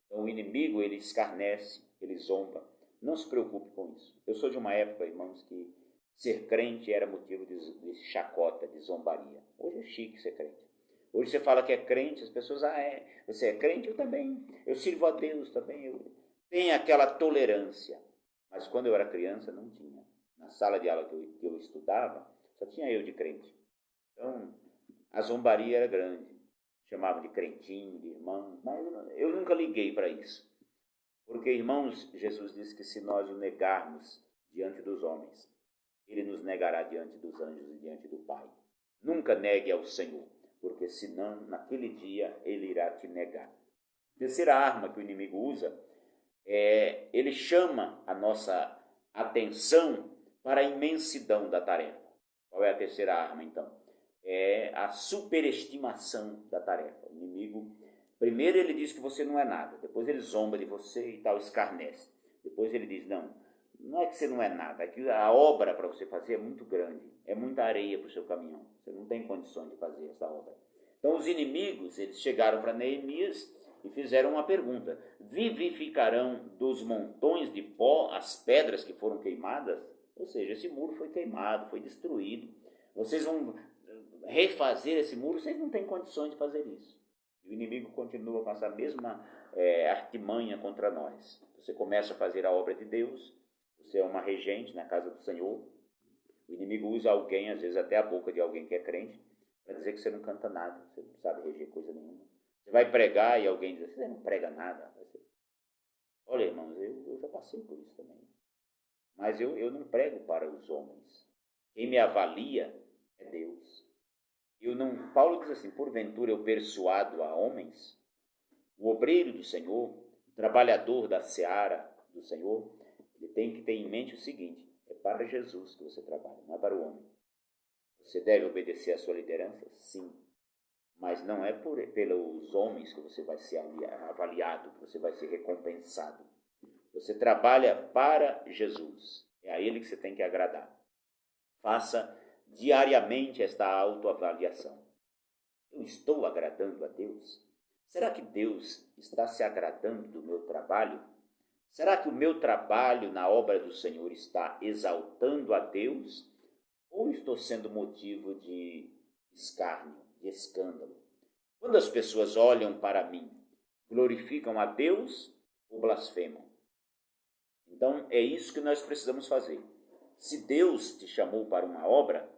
Então, o inimigo, ele escarnece, ele zomba. Não se preocupe com isso. Eu sou de uma época, irmãos, que ser crente era motivo de chacota, de zombaria. Hoje é chique ser crente. Hoje você fala que é crente, as pessoas, você é crente? Eu também. Eu sirvo a Deus também. Tem aquela tolerância. Mas quando eu era criança, não tinha. Na sala de aula que eu estudava, só tinha eu de crente. Então, a zombaria era grande. Chamavam de crentinho, de irmão, mas eu nunca liguei para isso. Porque, irmãos, Jesus disse que se nós o negarmos diante dos homens, ele nos negará diante dos anjos e diante do Pai. Nunca negue ao Senhor, porque senão, naquele dia, ele irá te negar. Terceira arma que o inimigo usa ele chama a nossa atenção para a imensidão da tarefa. Qual é a terceira arma, então? É a superestimação da tarefa. O inimigo, primeiro ele diz que você não é nada, depois ele zomba de você e tal, escarnece. Depois ele diz, não é que você não é nada, é que a obra para você fazer é muito grande, é muita areia para o seu caminhão, você não tem condições de fazer essa obra. Então os inimigos, eles chegaram para Neemias e fizeram uma pergunta: vivificarão dos montões de pó as pedras que foram queimadas? Ou seja, esse muro foi queimado, foi destruído. Vocês vão refazer esse muro? Vocês não têm condições de fazer isso. E o inimigo continua com essa mesma artimanha contra nós. Você começa a fazer a obra de Deus, você é uma regente na casa do Senhor, o inimigo usa alguém, às vezes até a boca de alguém que é crente, para dizer que você não canta nada, você não sabe reger coisa nenhuma. Você vai pregar e alguém diz, você não prega nada. Olha, irmãos, eu já passei por isso também. Mas eu não prego para os homens. Quem me avalia é Deus. Paulo diz assim, porventura eu persuado a homens? O obreiro do Senhor, o trabalhador da seara do Senhor, ele tem que ter em mente o seguinte: é para Jesus que você trabalha, não é para o homem. Você deve obedecer à sua liderança? Sim. Mas não é pelos homens que você vai ser avaliado, que você vai ser recompensado. Você trabalha para Jesus. É a Ele que você tem que agradar. Faça diariamente esta autoavaliação. Eu estou agradando a Deus? Será que Deus está se agradando do meu trabalho? Será que o meu trabalho na obra do Senhor está exaltando a Deus? Ou estou sendo motivo de escárnio, de escândalo? Quando as pessoas olham para mim, glorificam a Deus ou blasfemam? Então, é isso que nós precisamos fazer. Se Deus te chamou para uma obra,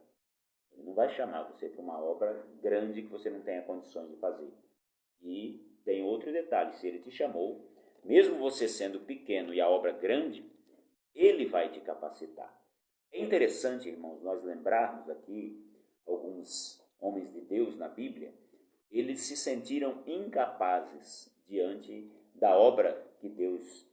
Ele não vai chamar você para uma obra grande que você não tenha condições de fazer. E tem outro detalhe, se Ele te chamou, mesmo você sendo pequeno e a obra grande, Ele vai te capacitar. É interessante, irmãos, nós lembrarmos aqui alguns homens de Deus na Bíblia. eles se sentiram incapazes diante da obra que Deus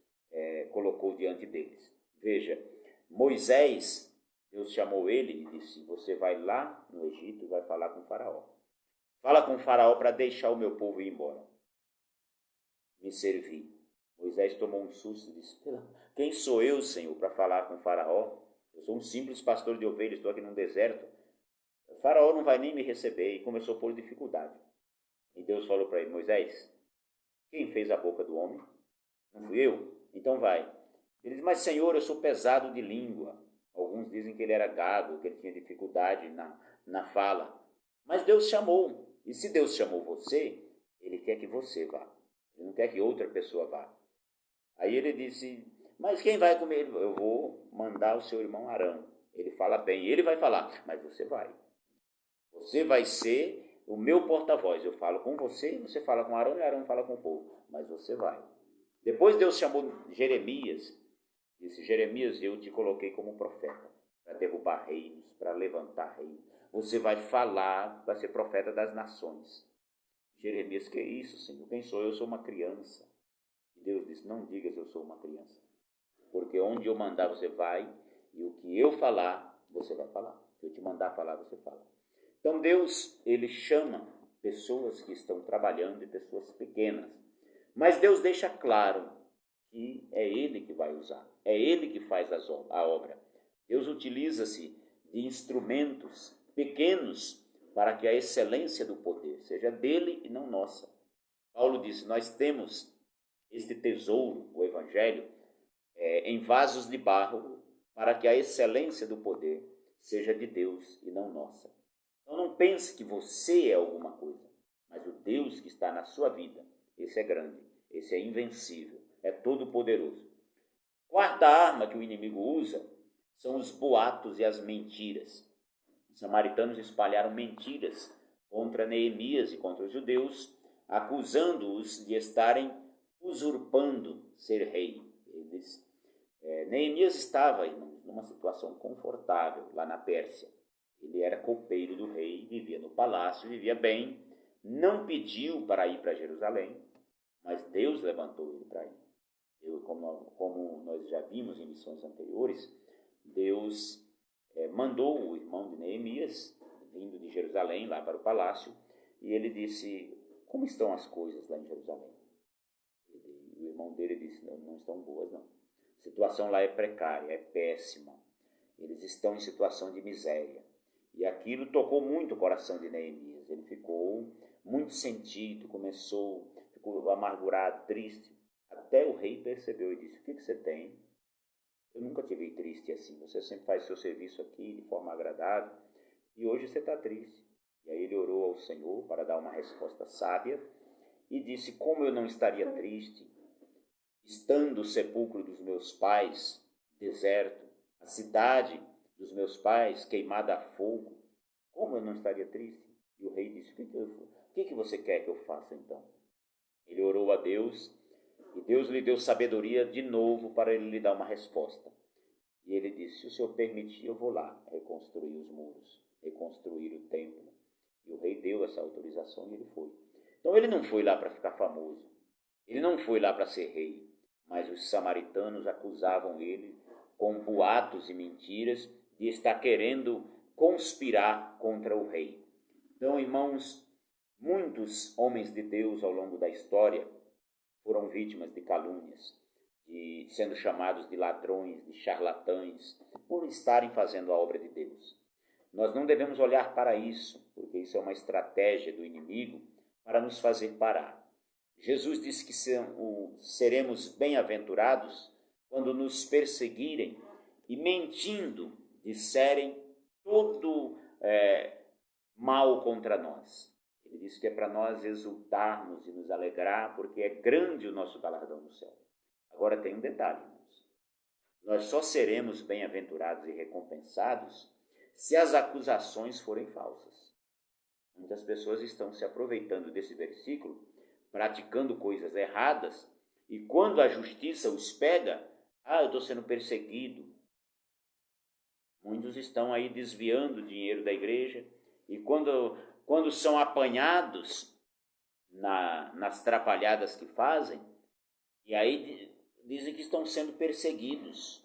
colocou diante deles. Veja, Moisés, Deus chamou ele e disse: você vai lá no Egito e vai falar com o faraó. Fala com o faraó para deixar o meu povo ir embora, me servir. Moisés tomou um susto e disse: quem sou eu, Senhor, para falar com o faraó? Eu sou um simples pastor de ovelhas, estou aqui num deserto. O faraó não vai nem me receber. E começou a pôr dificuldade. E Deus falou para ele: Moisés, quem fez a boca do homem? Não fui eu? Então vai. Ele disse: mas Senhor, eu sou pesado de língua. Alguns dizem que ele era gago, que ele tinha dificuldade na fala. Mas Deus chamou. E se Deus chamou você, Ele quer que você vá. Ele não quer que outra pessoa vá. Aí ele disse: mas quem vai comigo? Eu vou mandar o seu irmão Arão. Ele fala bem, ele vai falar, mas você vai. Você vai ser o meu porta-voz. Eu falo com você, você fala com Arão e Arão fala com o povo. Mas você vai. Depois Deus chamou Jeremias. Disse: Jeremias, eu te coloquei como profeta para derrubar reinos, para levantar reinos. Você vai falar, vai ser profeta das nações. Jeremias: que é isso, Senhor? Quem sou eu? Eu sou uma criança. E Deus disse: não digas eu sou uma criança. Porque onde eu mandar você vai, e o que eu falar, você vai falar. Se eu te mandar falar, você fala. Então Deus, Ele chama pessoas que estão trabalhando e pessoas pequenas. Mas Deus deixa claro que é Ele que vai usar. É Ele que faz a obra. Deus utiliza-se de instrumentos pequenos para que a excelência do poder seja dele e não nossa. Paulo disse: nós temos este tesouro, o Evangelho, em vasos de barro, para que a excelência do poder seja de Deus e não nossa. Então não pense que você é alguma coisa, mas o Deus que está na sua vida, esse é grande, esse é invencível, é todo-poderoso. Quarta arma que o inimigo usa são os boatos e as mentiras. Os samaritanos espalharam mentiras contra Neemias e contra os judeus, acusando-os de estarem usurpando ser rei. Neemias estava, irmãos, numa situação confortável lá na Pérsia. Ele era copeiro do rei, vivia no palácio, vivia bem, não pediu para ir para Jerusalém, mas Deus levantou ele para ir. Como nós já vimos em missões anteriores, Deus mandou o irmão de Neemias, vindo de Jerusalém, lá para o palácio, e ele disse: como estão as coisas lá em Jerusalém? O irmão dele disse: não estão boas, não. A situação lá é precária, é péssima. Eles estão em situação de miséria. E aquilo tocou muito o coração de Neemias. Ele ficou muito sentido, ficou amargurado, triste. Até o rei percebeu e disse: o que você tem? Eu nunca te vi triste assim. Você sempre faz seu serviço aqui de forma agradável e hoje você está triste. E aí ele orou ao Senhor para dar uma resposta sábia e disse: como eu não estaria triste, estando o sepulcro dos meus pais deserto, a cidade dos meus pais queimada a fogo, como eu não estaria triste? E o rei disse: o que você quer que eu faça então? Ele orou a Deus e Deus lhe deu sabedoria de novo para ele lhe dar uma resposta. E ele disse: se o Senhor permitir, eu vou lá reconstruir os muros, reconstruir o templo. E o rei deu essa autorização e ele foi. Então ele não foi lá para ficar famoso, ele não foi lá para ser rei, mas os samaritanos acusavam ele com boatos e mentiras de estar querendo conspirar contra o rei. Então, irmãos, muitos homens de Deus ao longo da história foram vítimas de calúnias, sendo chamados de ladrões, de charlatães, por estarem fazendo a obra de Deus. Nós não devemos olhar para isso, porque isso é uma estratégia do inimigo para nos fazer parar. Jesus disse que seremos bem-aventurados quando nos perseguirem e, mentindo, disserem todo mal contra nós. Ele disse que é para nós exultarmos e nos alegrar, porque é grande o nosso galardão no céu. Agora tem um detalhe, irmãos. Nós só seremos bem-aventurados e recompensados se as acusações forem falsas. Muitas pessoas estão se aproveitando desse versículo, praticando coisas erradas, e quando a justiça os pega, eu estou sendo perseguido. Muitos estão aí desviando o dinheiro da igreja, e quando são apanhados, nas trapalhadas que fazem, e aí dizem que estão sendo perseguidos.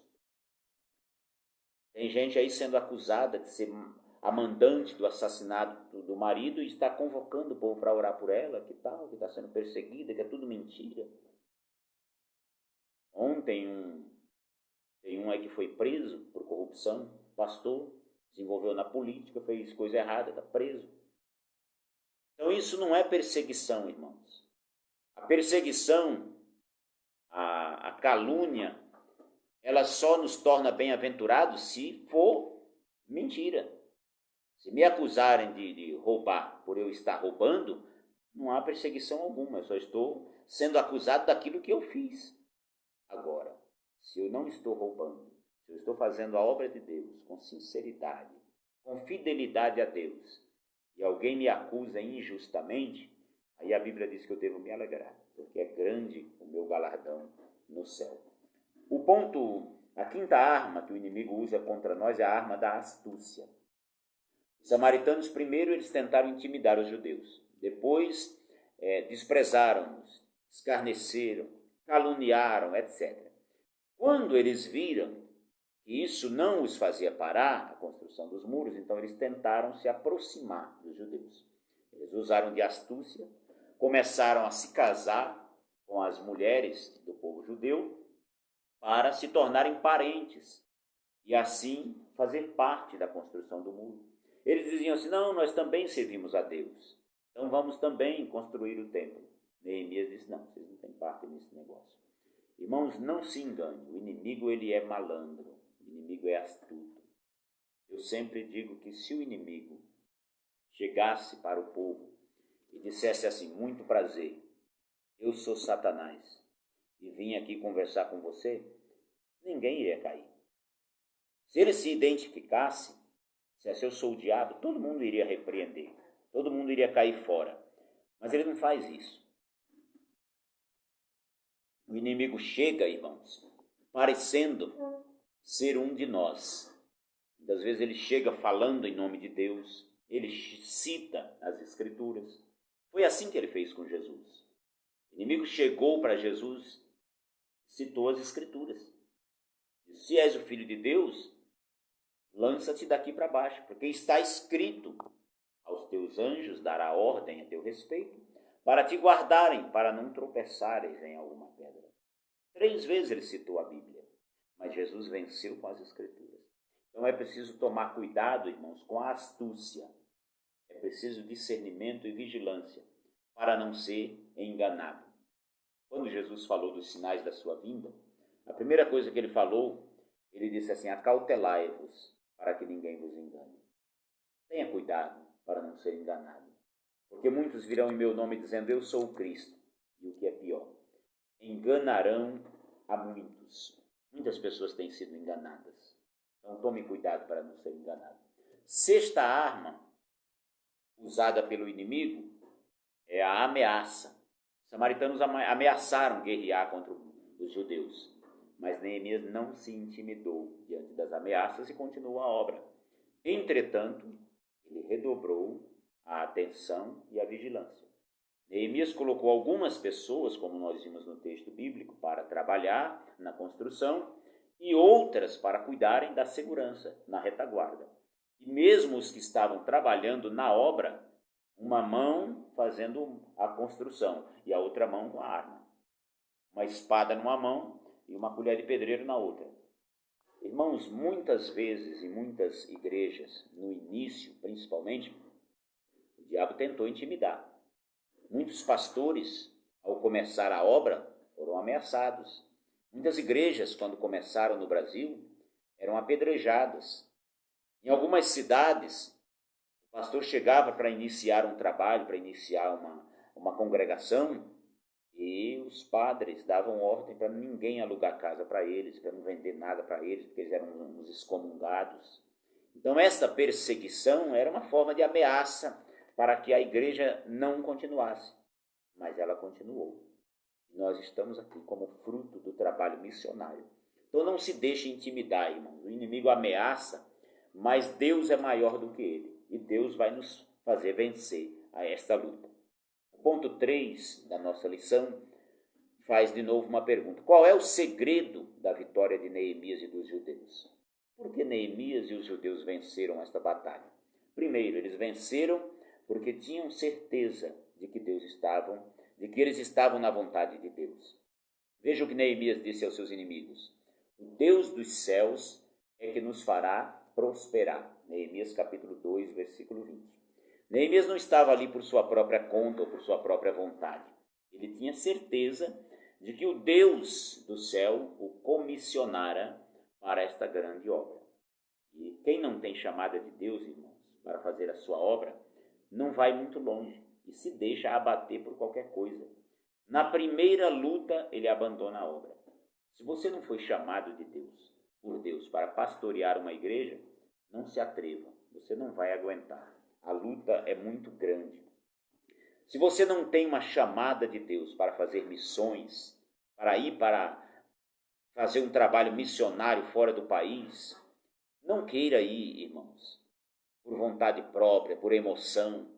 Tem gente aí sendo acusada de ser a mandante do assassinato do marido e está convocando o povo para orar por ela, que tal, que está sendo perseguida, que é tudo mentira. Ontem tem um aí que foi preso por corrupção, pastor, se envolveu na política, fez coisa errada, está preso. Então isso não é perseguição, irmãos. A perseguição, a calúnia, ela só nos torna bem-aventurados se for mentira. Se me acusarem de roubar por eu estar roubando, não há perseguição alguma, eu só estou sendo acusado daquilo que eu fiz. Agora, se eu não estou roubando, se eu estou fazendo a obra de Deus com sinceridade, com fidelidade a Deus, e alguém me acusa injustamente, aí a Bíblia diz que eu devo me alegrar, porque é grande o meu galardão no céu. A quinta arma que o inimigo usa contra nós é a arma da astúcia. Os samaritanos, primeiro, eles tentaram intimidar os judeus. Depois, desprezaram-nos, escarneceram, caluniaram, etc. Quando eles viram que isso não os fazia parar, a construção dos muros, então eles tentaram se aproximar dos judeus. Eles usaram de astúcia, começaram a se casar com as mulheres do povo judeu para se tornarem parentes e assim fazer parte da construção do muro. Eles diziam assim, não, nós também servimos a Deus, então vamos também construir o templo. Neemias disse, não, vocês não têm parte nesse negócio. Irmãos, não se engane, o inimigo ele é malandro, o inimigo é astuto. Eu sempre digo que se o inimigo chegasse para o povo e dissesse assim, muito prazer, eu sou Satanás e vim aqui conversar com você, ninguém iria cair. Se ele se identificasse, se eu sou o diabo, todo mundo iria repreender, todo mundo iria cair fora. Mas ele não faz isso. O inimigo chega, irmãos, parecendo ser um de nós. Muitas vezes ele chega falando em nome de Deus, ele cita as Escrituras. Foi assim que ele fez com Jesus. O inimigo chegou para Jesus, citou as Escrituras. Disse, se és o Filho de Deus, lança-te daqui para baixo, porque está escrito, aos teus anjos dará ordem a teu respeito, para te guardarem, para não tropeçares em alguma pedra. 3 vezes ele citou a Bíblia, mas Jesus venceu com as Escrituras. Então é preciso tomar cuidado, irmãos, com a astúcia. É preciso discernimento e vigilância, para não ser enganado. Quando Jesus falou dos sinais da sua vinda, a primeira coisa que ele falou, ele disse assim, acautelai-vos, para que ninguém vos engane. Tenha cuidado para não ser enganado. Porque muitos virão em meu nome dizendo, eu sou o Cristo. E o que é pior, enganarão a muitos. Muitas pessoas têm sido enganadas. Então tome cuidado para não ser enganado. Sexta arma usada pelo inimigo é a ameaça. Os samaritanos ameaçaram guerrear contra os judeus. Mas Neemias não se intimidou diante das ameaças e continuou a obra. Entretanto, ele redobrou a atenção e a vigilância. Neemias colocou algumas pessoas, como nós vimos no texto bíblico, para trabalhar na construção e outras para cuidarem da segurança na retaguarda. E mesmo os que estavam trabalhando na obra, uma mão fazendo a construção e a outra mão com a arma. Uma espada numa mão e uma colher de pedreiro na outra. Irmãos, muitas vezes em muitas igrejas, no início principalmente, o diabo tentou intimidar. Muitos pastores, ao começar a obra, foram ameaçados. Muitas igrejas, quando começaram no Brasil, eram apedrejadas. Em algumas cidades, o pastor chegava para iniciar um trabalho, para iniciar uma congregação, e os padres davam ordem para ninguém alugar casa para eles, para não vender nada para eles, porque eles eram uns excomungados. Então essa perseguição era uma forma de ameaça para que a igreja não continuasse. Mas ela continuou. Nós estamos aqui como fruto do trabalho missionário. Então não se deixe intimidar, irmãos. O inimigo ameaça, mas Deus é maior do que ele. E Deus vai nos fazer vencer a esta luta. O ponto 3 da nossa lição faz de novo uma pergunta. Qual é o segredo da vitória de Neemias e dos judeus? Por que Neemias e os judeus venceram esta batalha? Primeiro, eles venceram porque tinham certeza de que eles estavam na vontade de Deus. Veja o que Neemias disse aos seus inimigos. O Deus dos céus é que nos fará prosperar. Neemias capítulo 2, versículo 20. Neemias não estava ali por sua própria conta ou por sua própria vontade. Ele tinha certeza de que o Deus do céu o comissionara para esta grande obra. E quem não tem chamada de Deus, irmãos, para fazer a sua obra, não vai muito longe e se deixa abater por qualquer coisa. Na primeira luta, ele abandona a obra. Se você não foi chamado por Deus, para pastorear uma igreja, não se atreva, você não vai aguentar. A luta é muito grande. Se você não tem uma chamada de Deus para fazer missões, para fazer um trabalho missionário fora do país, não queira ir, irmãos, por vontade própria, por emoção,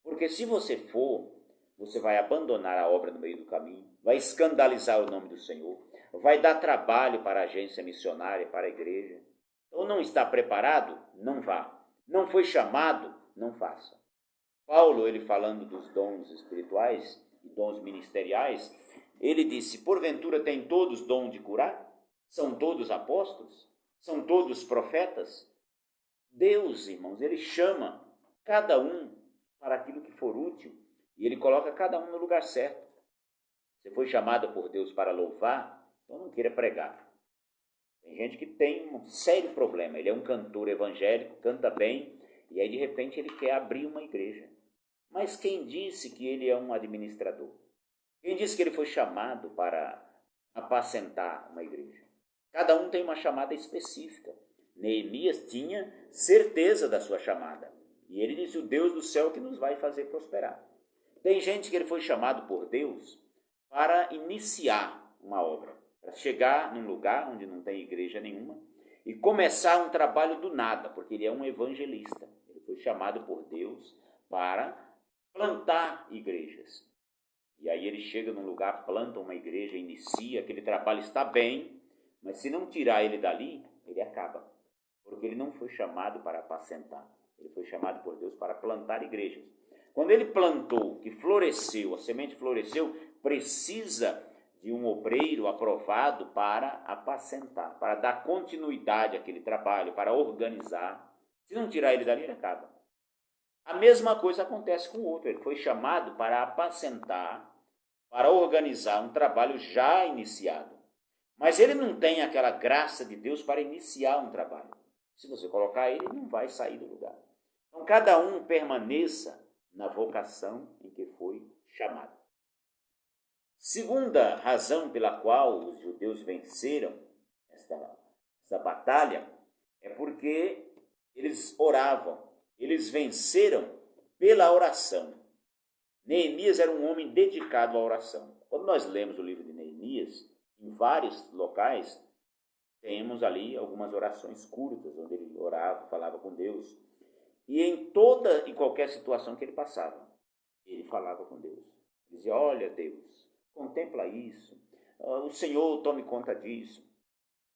porque se você for, você vai abandonar a obra no meio do caminho, vai escandalizar o nome do Senhor, vai dar trabalho para a agência missionária, para a igreja. Ou não está preparado? Não vá. Não foi chamado? Não faça. Paulo, ele falando dos dons espirituais e dons ministeriais, ele disse, porventura tem todos dom de curar? São todos apóstolos? São todos profetas? Deus, irmãos, ele chama cada um para aquilo que for útil e ele coloca cada um no lugar certo. Você foi chamado por Deus para louvar, então não queira pregar. Tem gente que tem um sério problema, ele é um cantor evangélico, canta bem, e aí de repente ele quer abrir uma igreja. Mas quem disse que ele é um administrador? Quem disse que ele foi chamado para apacentar uma igreja? Cada um tem uma chamada específica. Neemias tinha certeza da sua chamada. E ele disse, o Deus do céu que nos vai fazer prosperar. Tem gente que ele foi chamado por Deus para iniciar uma obra, para chegar num lugar onde não tem igreja nenhuma e começar um trabalho do nada, porque ele é um evangelista. Ele foi chamado por Deus para plantar igrejas. E aí ele chega num lugar, planta uma igreja, inicia, aquele trabalho está bem, mas se não tirar ele dali, ele acaba. Porque ele não foi chamado para apacentar, ele foi chamado por Deus para plantar igrejas. Quando ele plantou, que floresceu, a semente floresceu, precisa de um obreiro aprovado para apacentar, para dar continuidade àquele trabalho, para organizar. Se não tirar ele dali, ele acaba. A mesma coisa acontece com o outro. Ele foi chamado para apacentar, para organizar um trabalho já iniciado. Mas ele não tem aquela graça de Deus para iniciar um trabalho. Se você colocar ele, não vai sair do lugar. Então, cada um permaneça na vocação em que foi chamado. Segunda razão pela qual os judeus venceram esta batalha é porque eles oravam. Eles venceram pela oração. Neemias era um homem dedicado à oração. Quando nós lemos o livro de Neemias, em vários locais, temos ali algumas orações curtas, onde ele orava, falava com Deus. E em toda e qualquer situação que ele passava, ele falava com Deus. Ele dizia, olha Deus, contempla isso, o Senhor tome conta disso.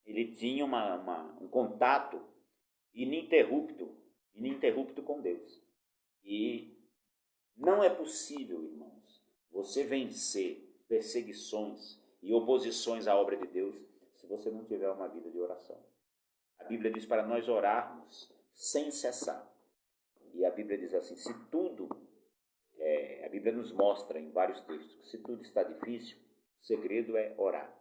Ele tinha um contato ininterrupto com Deus. E não é possível, irmãos, você vencer perseguições e oposições à obra de Deus se você não tiver uma vida de oração. A Bíblia diz para nós orarmos sem cessar. E a Bíblia diz assim, se tudo, a Bíblia nos mostra em vários textos, que se tudo está difícil, o segredo é orar.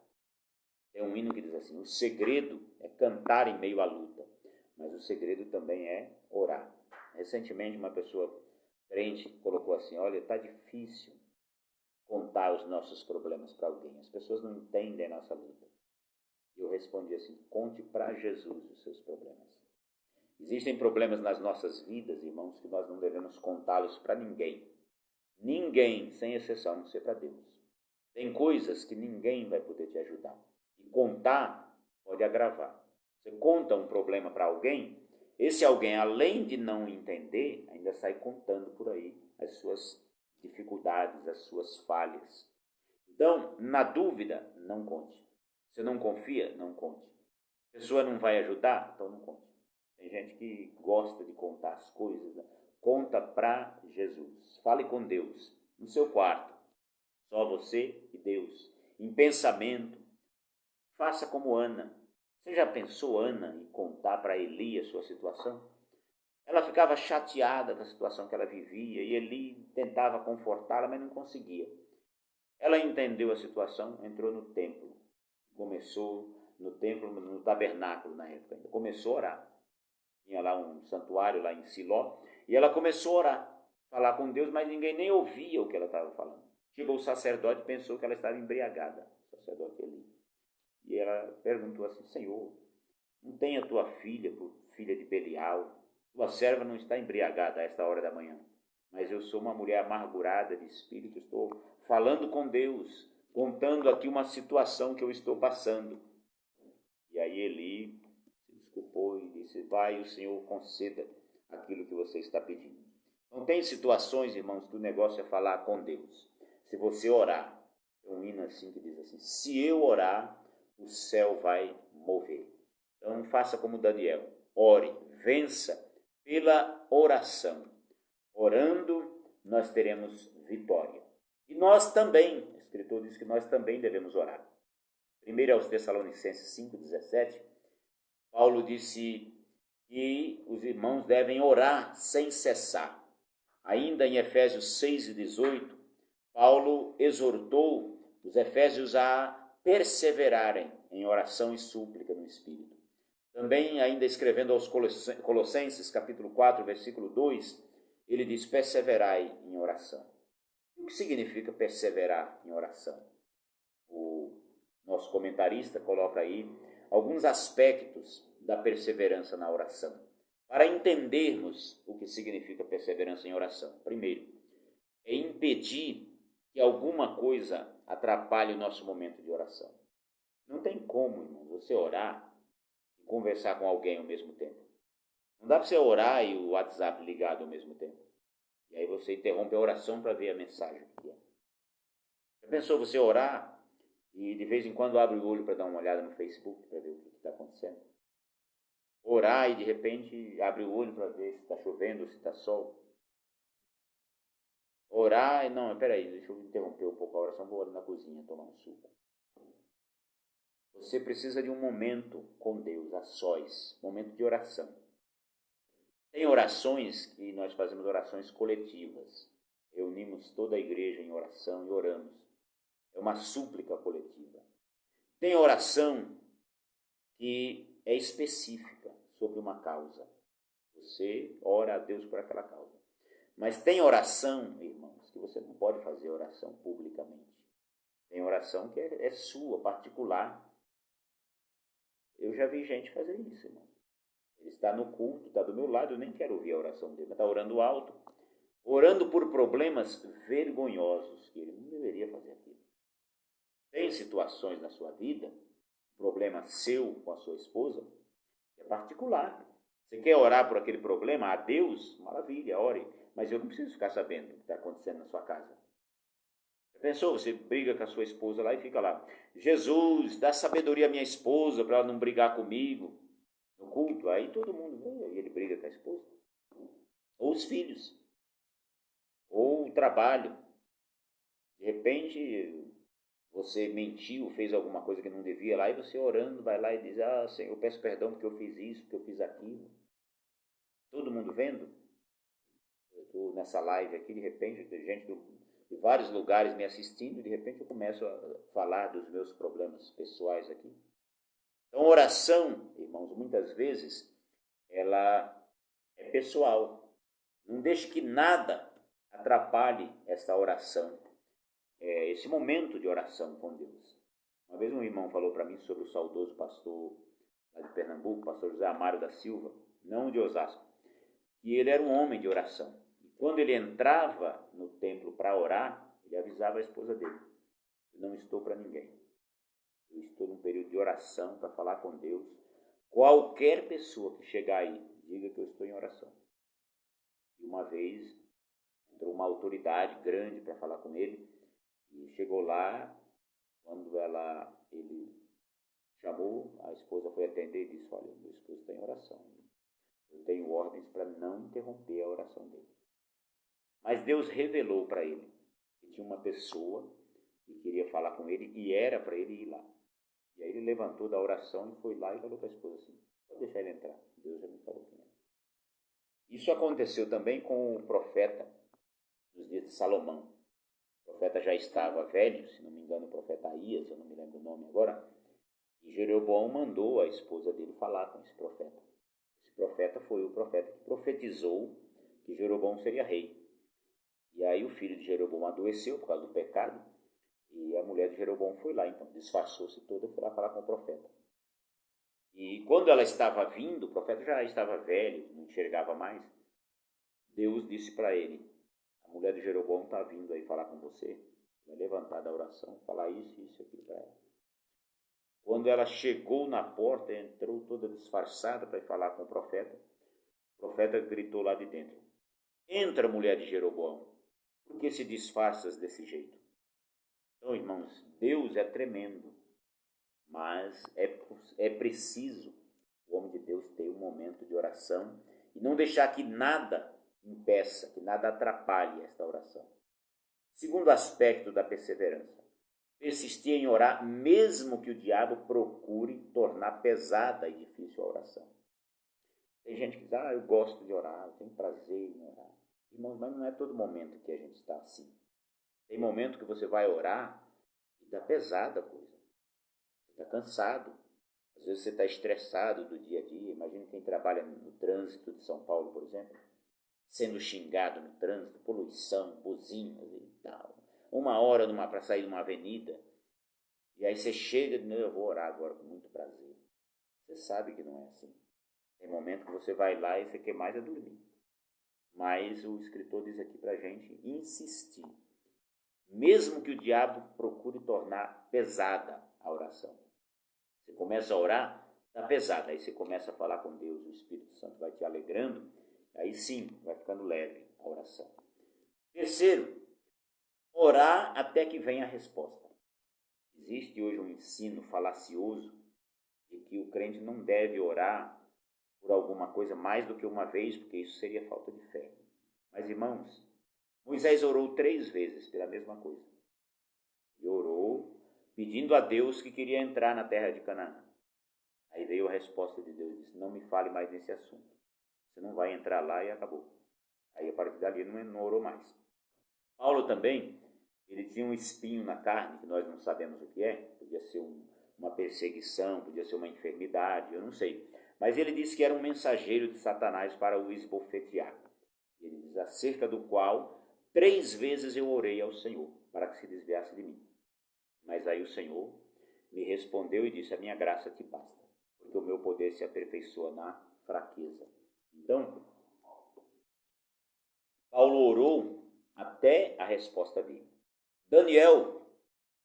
Tem um hino que diz assim, o segredo é cantar em meio à luta, mas o segredo também é orar. Recentemente uma pessoa crente colocou assim, olha, está difícil contar os nossos problemas para alguém, as pessoas não entendem a nossa luta. E eu respondi assim, conte para Jesus os seus problemas. Existem problemas nas nossas vidas, irmãos, que nós não devemos contá-los para ninguém. Ninguém, sem exceção, a não ser para Deus. Tem coisas que ninguém vai poder te ajudar. E contar pode agravar. Você conta um problema para alguém, esse alguém, além de não entender, ainda sai contando por aí as suas dificuldades, as suas falhas. Então, na dúvida, não conte. Você não confia? Não conte. A pessoa não vai ajudar? Então não conte. Tem gente que gosta de contar as coisas, né? Conta para Jesus. Fale com Deus, no seu quarto. Só você e Deus. Em pensamento. Faça como Ana. Você já pensou, Ana, em contar para Eli a sua situação? Ela ficava chateada com a situação que ela vivia e Eli tentava confortá-la, mas não conseguia. Ela entendeu a situação, entrou no templo. Começou no templo, no tabernáculo na época ainda. Começou a orar. Tinha lá um santuário lá em Siló. E ela começou a orar, falar com Deus, mas ninguém nem ouvia o que ela estava falando. Chegou o sacerdote e pensou que ela estava embriagada. O sacerdote Eli. E ela perguntou assim: Senhor, não tem a tua filha, filha de Belial? Tua serva não está embriagada a esta hora da manhã. Mas eu sou uma mulher amargurada de espírito, estou falando com Deus, contando aqui uma situação que eu estou passando. E aí Eli se desculpou e disse: vai, o Senhor conceda aquilo que você está pedindo. Então tem situações, irmãos, que o negócio é falar com Deus. Se você orar, tem um hino assim que diz assim: se eu orar, o céu vai mover. Então faça como Daniel, ore, vença pela oração. Orando, nós teremos vitória. E nós também, o escritor diz que nós também devemos orar. Primeiro aos Tessalonicenses 5,17, Paulo disse que os irmãos devem orar sem cessar. Ainda em Efésios 6,18, Paulo exortou os efésios a perseverarem em oração e súplica no Espírito. Também, ainda escrevendo aos Colossenses, capítulo 4, versículo 2, ele diz: perseverai em oração. O que significa perseverar em oração? O nosso comentarista coloca aí alguns aspectos da perseverança na oração, para entendermos o que significa perseverança em oração. Primeiro, é impedir que alguma coisa atrapalhe o nosso momento de oração. Não tem como, irmão, você orar e conversar com alguém ao mesmo tempo. Não dá para você orar e o WhatsApp ligado ao mesmo tempo. E aí você interrompe a oração para ver a mensagem que é. Já pensou você orar e de vez em quando abre o olho para dar uma olhada no Facebook para ver o que está acontecendo? Orar e de repente abre o olho para ver se está chovendo ou se está sol. Orar e não, peraí, deixa eu interromper um pouco a oração, vou ali na cozinha tomar um suco. Você precisa de um momento com Deus, a sós, momento de oração. Tem orações que nós fazemos orações coletivas. Reunimos toda a igreja em oração e oramos. É uma súplica coletiva. Tem oração que é específica sobre uma causa. Você ora a Deus por aquela causa. Mas tem oração, irmãos, que você não pode fazer oração publicamente. Tem oração que é sua, particular. Eu já vi gente fazer isso, irmão. Ele está no culto, está do meu lado, eu nem quero ouvir a oração dele, mas está orando alto, orando por problemas vergonhosos, que ele não deveria fazer aquilo. Tem situações na sua vida, problema seu com a sua esposa, que é particular. Você quer orar por aquele problema a Deus? Maravilha, ore. Mas eu não preciso ficar sabendo o que está acontecendo na sua casa. Já pensou? Você briga com a sua esposa lá e fica lá: Jesus, dá sabedoria à minha esposa para ela não brigar comigo. No culto, aí todo mundo vê e ele briga com a esposa. Ou os filhos. Ou o trabalho. De repente, você mentiu, fez alguma coisa que não devia lá, e você orando, vai lá e diz: ah, Senhor, eu peço perdão porque eu fiz isso, porque eu fiz aquilo. Todo mundo vendo? Eu estou nessa live aqui, de repente, tem gente de vários lugares me assistindo, e de repente eu começo a falar dos meus problemas pessoais aqui. Então, oração, irmãos, muitas vezes, ela é pessoal. Não deixe que nada atrapalhe esta oração, esse momento de oração com Deus. Uma vez um irmão falou para mim sobre o saudoso pastor lá de Pernambuco, pastor José Amaro da Silva, não de Osasco, que ele era um homem de oração. E quando ele entrava no templo para orar, ele avisava a esposa dele: eu não estou para ninguém. Eu estou num período de oração para falar com Deus. Qualquer pessoa que chegar aí, diga que eu estou em oração. E uma vez, entrou uma autoridade grande para falar com ele, e chegou lá, quando ele chamou, a esposa foi atender e disse, olha, meu esposo está em oração, eu tenho ordens para não interromper a oração dele. Mas Deus revelou para ele que tinha uma pessoa que queria falar com ele e era para ele ir lá. E aí ele levantou da oração e foi lá e falou para a esposa assim, pode deixar ele entrar, Deus já me falou quem é. Isso aconteceu também com o profeta nos dias de Salomão. O profeta já estava velho, se não me engano o profeta Aías, eu não me lembro o nome agora, e Jeroboão mandou a esposa dele falar com esse profeta. Esse profeta foi o profeta que profetizou que Jeroboão seria rei. E aí o filho de Jeroboão adoeceu por causa do pecado, e a mulher de Jeroboão foi lá, então disfarçou-se toda e foi lá falar com o profeta. E quando ela estava vindo, o profeta já estava velho, não enxergava mais, Deus disse para ele, a mulher de Jeroboão está vindo aí falar com você, vai levantar da oração, falar isso, isso, aquilo para ela. Quando ela chegou na porta, entrou toda disfarçada para ir falar com o profeta gritou lá de dentro, entra, mulher de Jeroboão, por que se disfarças desse jeito? Então, irmãos, Deus é tremendo, mas é preciso o homem de Deus ter um momento de oração e não deixar que nada impeça, que nada atrapalhe esta oração. Segundo aspecto da perseverança, persistir em orar mesmo que o diabo procure tornar pesada e difícil a oração. Tem gente que diz, eu gosto de orar, eu tenho prazer em orar. Irmãos, mas não é todo momento que a gente está assim. Tem momento que você vai orar e está pesada a coisa. Você está cansado. Às vezes você está estressado do dia a dia. Imagina quem trabalha no trânsito de São Paulo, por exemplo, sendo xingado no trânsito, poluição, buzinas e tal. 1 hora para sair de uma avenida. E aí você chega e diz, eu vou orar agora com muito prazer. Você sabe que não é assim. Tem momento que você vai lá e você quer mais dormir. Mas o escritor diz aqui para a gente insistir. Mesmo que o diabo procure tornar pesada a oração. Você começa a orar, está pesada. Aí você começa a falar com Deus, o Espírito Santo vai te alegrando. Aí sim, vai ficando leve a oração. Terceiro, orar até que venha a resposta. Existe hoje um ensino falacioso de que o crente não deve orar por alguma coisa mais do que uma vez, porque isso seria falta de fé. Mas, irmãos, Moisés orou 3 vezes pela mesma coisa. E orou pedindo a Deus que queria entrar na terra de Canaã. Aí veio a resposta de Deus, disse, não me fale mais nesse assunto. Você não vai entrar lá e acabou. Aí a partir dali não orou mais. Paulo também, ele tinha um espinho na carne, que nós não sabemos o que é. Podia ser uma perseguição, podia ser uma enfermidade, eu não sei. Mas ele disse que era um mensageiro de Satanás para o esbofetear. Ele diz, acerca do qual 3 vezes eu orei ao Senhor, para que se desviasse de mim. Mas aí o Senhor me respondeu e disse, a minha graça te basta, porque o meu poder se aperfeiçoa na fraqueza. Então, Paulo orou até a resposta vir. Daniel,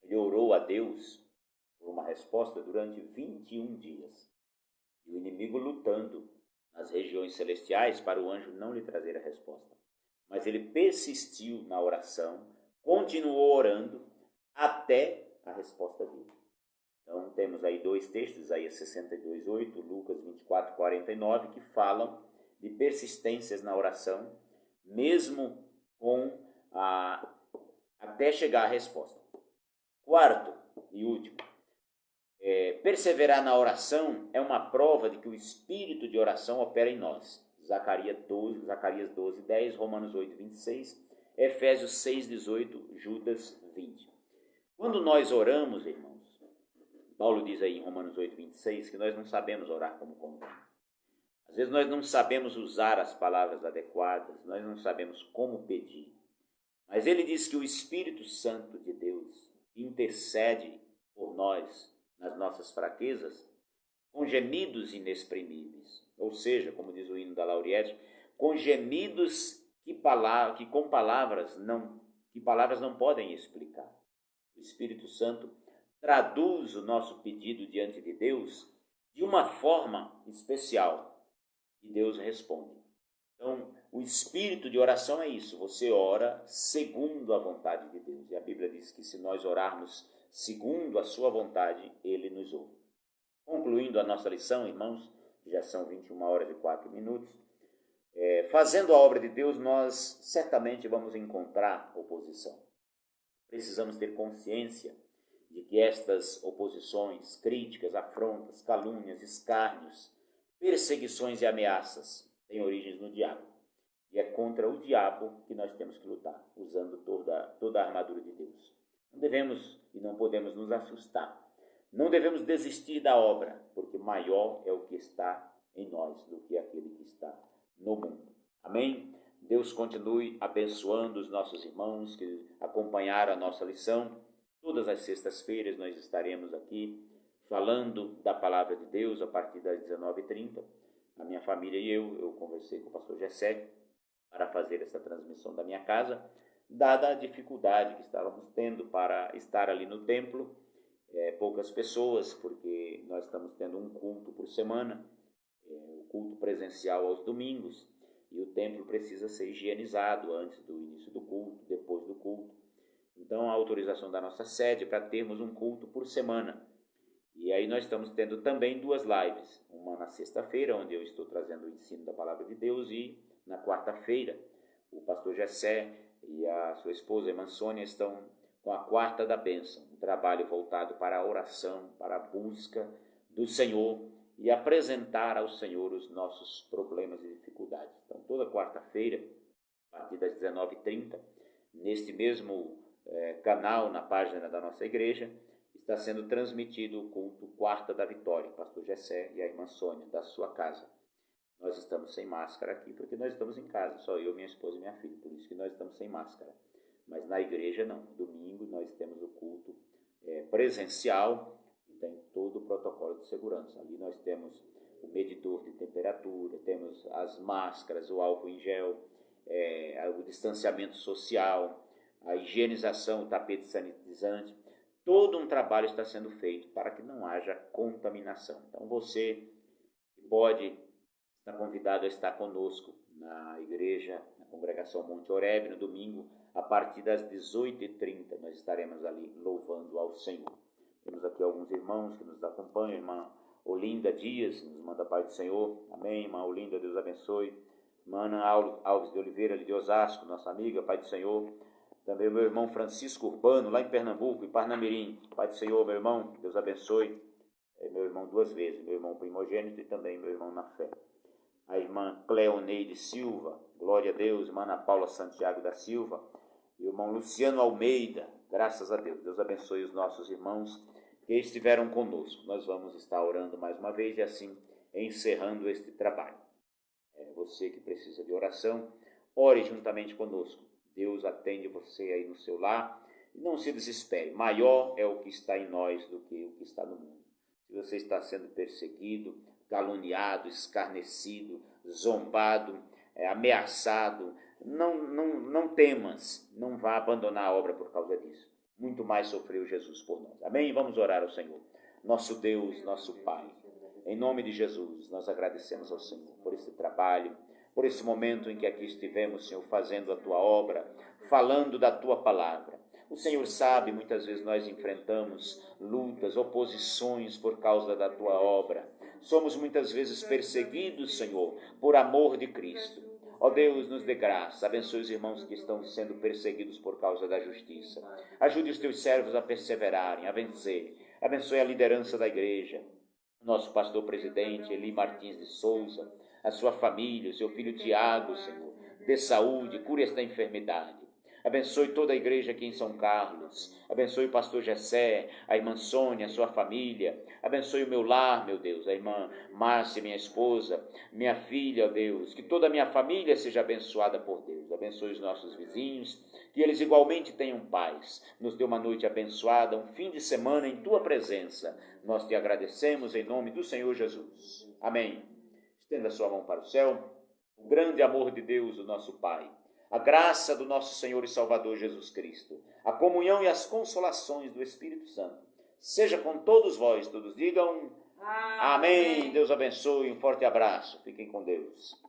ele orou a Deus por uma resposta durante 21 dias. E o inimigo lutando nas regiões celestiais para o anjo não lhe trazer a resposta. Mas ele persistiu na oração, continuou orando até a resposta vir. Então temos aí 2 textos, Isaías 62:8, Lucas 24:49, que falam de persistências na oração, mesmo até chegar a resposta. Quarto e último, perseverar na oração é uma prova de que o espírito de oração opera em nós. Zacarias 12:10, Romanos 8:26, Efésios 6:18, Judas 20. Quando nós oramos, irmãos, Paulo diz aí em Romanos 8:26 que nós não sabemos orar como convém. Às vezes nós não sabemos usar as palavras adequadas, nós não sabemos como pedir. Mas ele diz que o Espírito Santo de Deus intercede por nós nas nossas fraquezas com gemidos inexprimíveis. Ou seja, como diz o hino da Lauriette, com gemidos que palavras não podem explicar. O Espírito Santo traduz o nosso pedido diante de Deus de uma forma especial e Deus responde. Então, o espírito de oração é isso, você ora segundo a vontade de Deus. E a Bíblia diz que se nós orarmos segundo a sua vontade, Ele nos ouve. Concluindo a nossa lição, irmãos, já são 21 horas e 4 minutos, fazendo a obra de Deus, nós certamente vamos encontrar oposição. Precisamos ter consciência de que estas oposições, críticas, afrontas, calúnias, escárnios, perseguições e ameaças têm origens no diabo. E é contra o diabo que nós temos que lutar, usando toda a armadura de Deus. Não devemos e não podemos nos assustar. Não devemos desistir da obra, porque maior é o que está em nós do que aquele que está no mundo. Amém? Deus continue abençoando os nossos irmãos que acompanharam a nossa lição. Todas as sextas-feiras nós estaremos aqui falando da palavra de Deus a partir das 19h30. A minha família e eu conversei com o pastor Gessé para fazer essa transmissão da minha casa, dada a dificuldade que estávamos tendo para estar ali no templo, poucas pessoas, porque nós estamos tendo um culto por semana, o culto presencial aos domingos, e o templo precisa ser higienizado antes do início do culto, depois do culto. Então, a autorização da nossa sede para termos um culto por semana. E aí nós estamos tendo também 2 lives, uma na sexta-feira, onde eu estou trazendo o ensino da palavra de Deus, e na quarta-feira o pastor Gessé e a sua esposa, a irmã Sônia, estão com a quarta da bênção, um trabalho voltado para a oração, para a busca do Senhor e apresentar ao Senhor os nossos problemas e dificuldades. Então, toda quarta-feira, a partir das 19h30, neste mesmo canal, na página da nossa igreja, está sendo transmitido o culto Quarta da Vitória, o pastor Gessé e a irmã Sônia, da sua casa. Nós estamos sem máscara aqui, porque nós estamos em casa, só eu, minha esposa e minha filha, por isso que nós estamos sem máscara. Mas na igreja não, domingo nós temos o culto presencial, e tem todo o protocolo de segurança. Ali nós temos o medidor de temperatura, temos as máscaras, o álcool em gel, o distanciamento social, a higienização, o tapete sanitizante. Todo um trabalho está sendo feito para que não haja contaminação. Então você pode estar convidado a estar conosco na igreja, na congregação Monte Oreb, no domingo, a partir das 18h30. Nós estaremos ali louvando ao Senhor. Temos aqui alguns irmãos que nos acompanham. Irmã Olinda Dias nos manda paz do Senhor. Amém, irmã Olinda, Deus abençoe. Irmã Ana Alves de Oliveira, de Osasco, nossa amiga, pai do Senhor. Também o meu irmão Francisco Urbano, lá em Pernambuco, em Parnamirim. Pai do Senhor, meu irmão, Deus abençoe. É meu irmão 2 vezes, meu irmão primogênito e também meu irmão na fé. A irmã Cleoneide Silva, glória a Deus. Irmã Ana Paula Santiago da Silva. E o irmão Luciano Almeida, graças a Deus. Deus abençoe os nossos irmãos que estiveram conosco. Nós vamos estar orando mais uma vez e assim encerrando este trabalho. Você que precisa de oração, ore juntamente conosco. Deus atende você aí no seu lar. E não se desespere. Maior é o que está em nós do que o que está no mundo. Se você está sendo perseguido, caluniado, escarnecido, zombado, ameaçado, não temas, não vá abandonar a obra por causa disso. Muito mais sofreu Jesus por nós. Amém? Vamos orar ao Senhor. Nosso Deus, nosso Pai, em nome de Jesus, nós agradecemos ao Senhor por esse trabalho, por esse momento em que aqui estivemos, Senhor, fazendo a Tua obra, falando da Tua palavra. O Senhor sabe, muitas vezes nós enfrentamos lutas, oposições por causa da Tua obra. Somos muitas vezes perseguidos, Senhor, por amor de Cristo. Ó Deus, nos dê graça, abençoe os irmãos que estão sendo perseguidos por causa da justiça. Ajude os Teus servos a perseverarem, a vencer. Abençoe a liderança da igreja, nosso pastor presidente, Eli Martins de Souza, a sua família, o seu filho Tiago, Senhor. Dê saúde, cure esta enfermidade. Abençoe toda a igreja aqui em São Carlos. Abençoe o pastor Gessé, a irmã Sônia, a sua família. Abençoe o meu lar, meu Deus, a irmã Márcia, minha esposa, minha filha, ó Deus. Que toda a minha família seja abençoada por Deus. Abençoe os nossos vizinhos, que eles igualmente tenham paz. Nos dê uma noite abençoada, um fim de semana em Tua presença. Nós Te agradecemos em nome do Senhor Jesus. Amém. Estenda a sua mão para o céu. O grande amor de Deus, o nosso Pai, a graça do nosso Senhor e Salvador Jesus Cristo, a comunhão e as consolações do Espírito Santo, seja com todos vós. Todos digam amém. Deus abençoe, um forte abraço. Fiquem com Deus.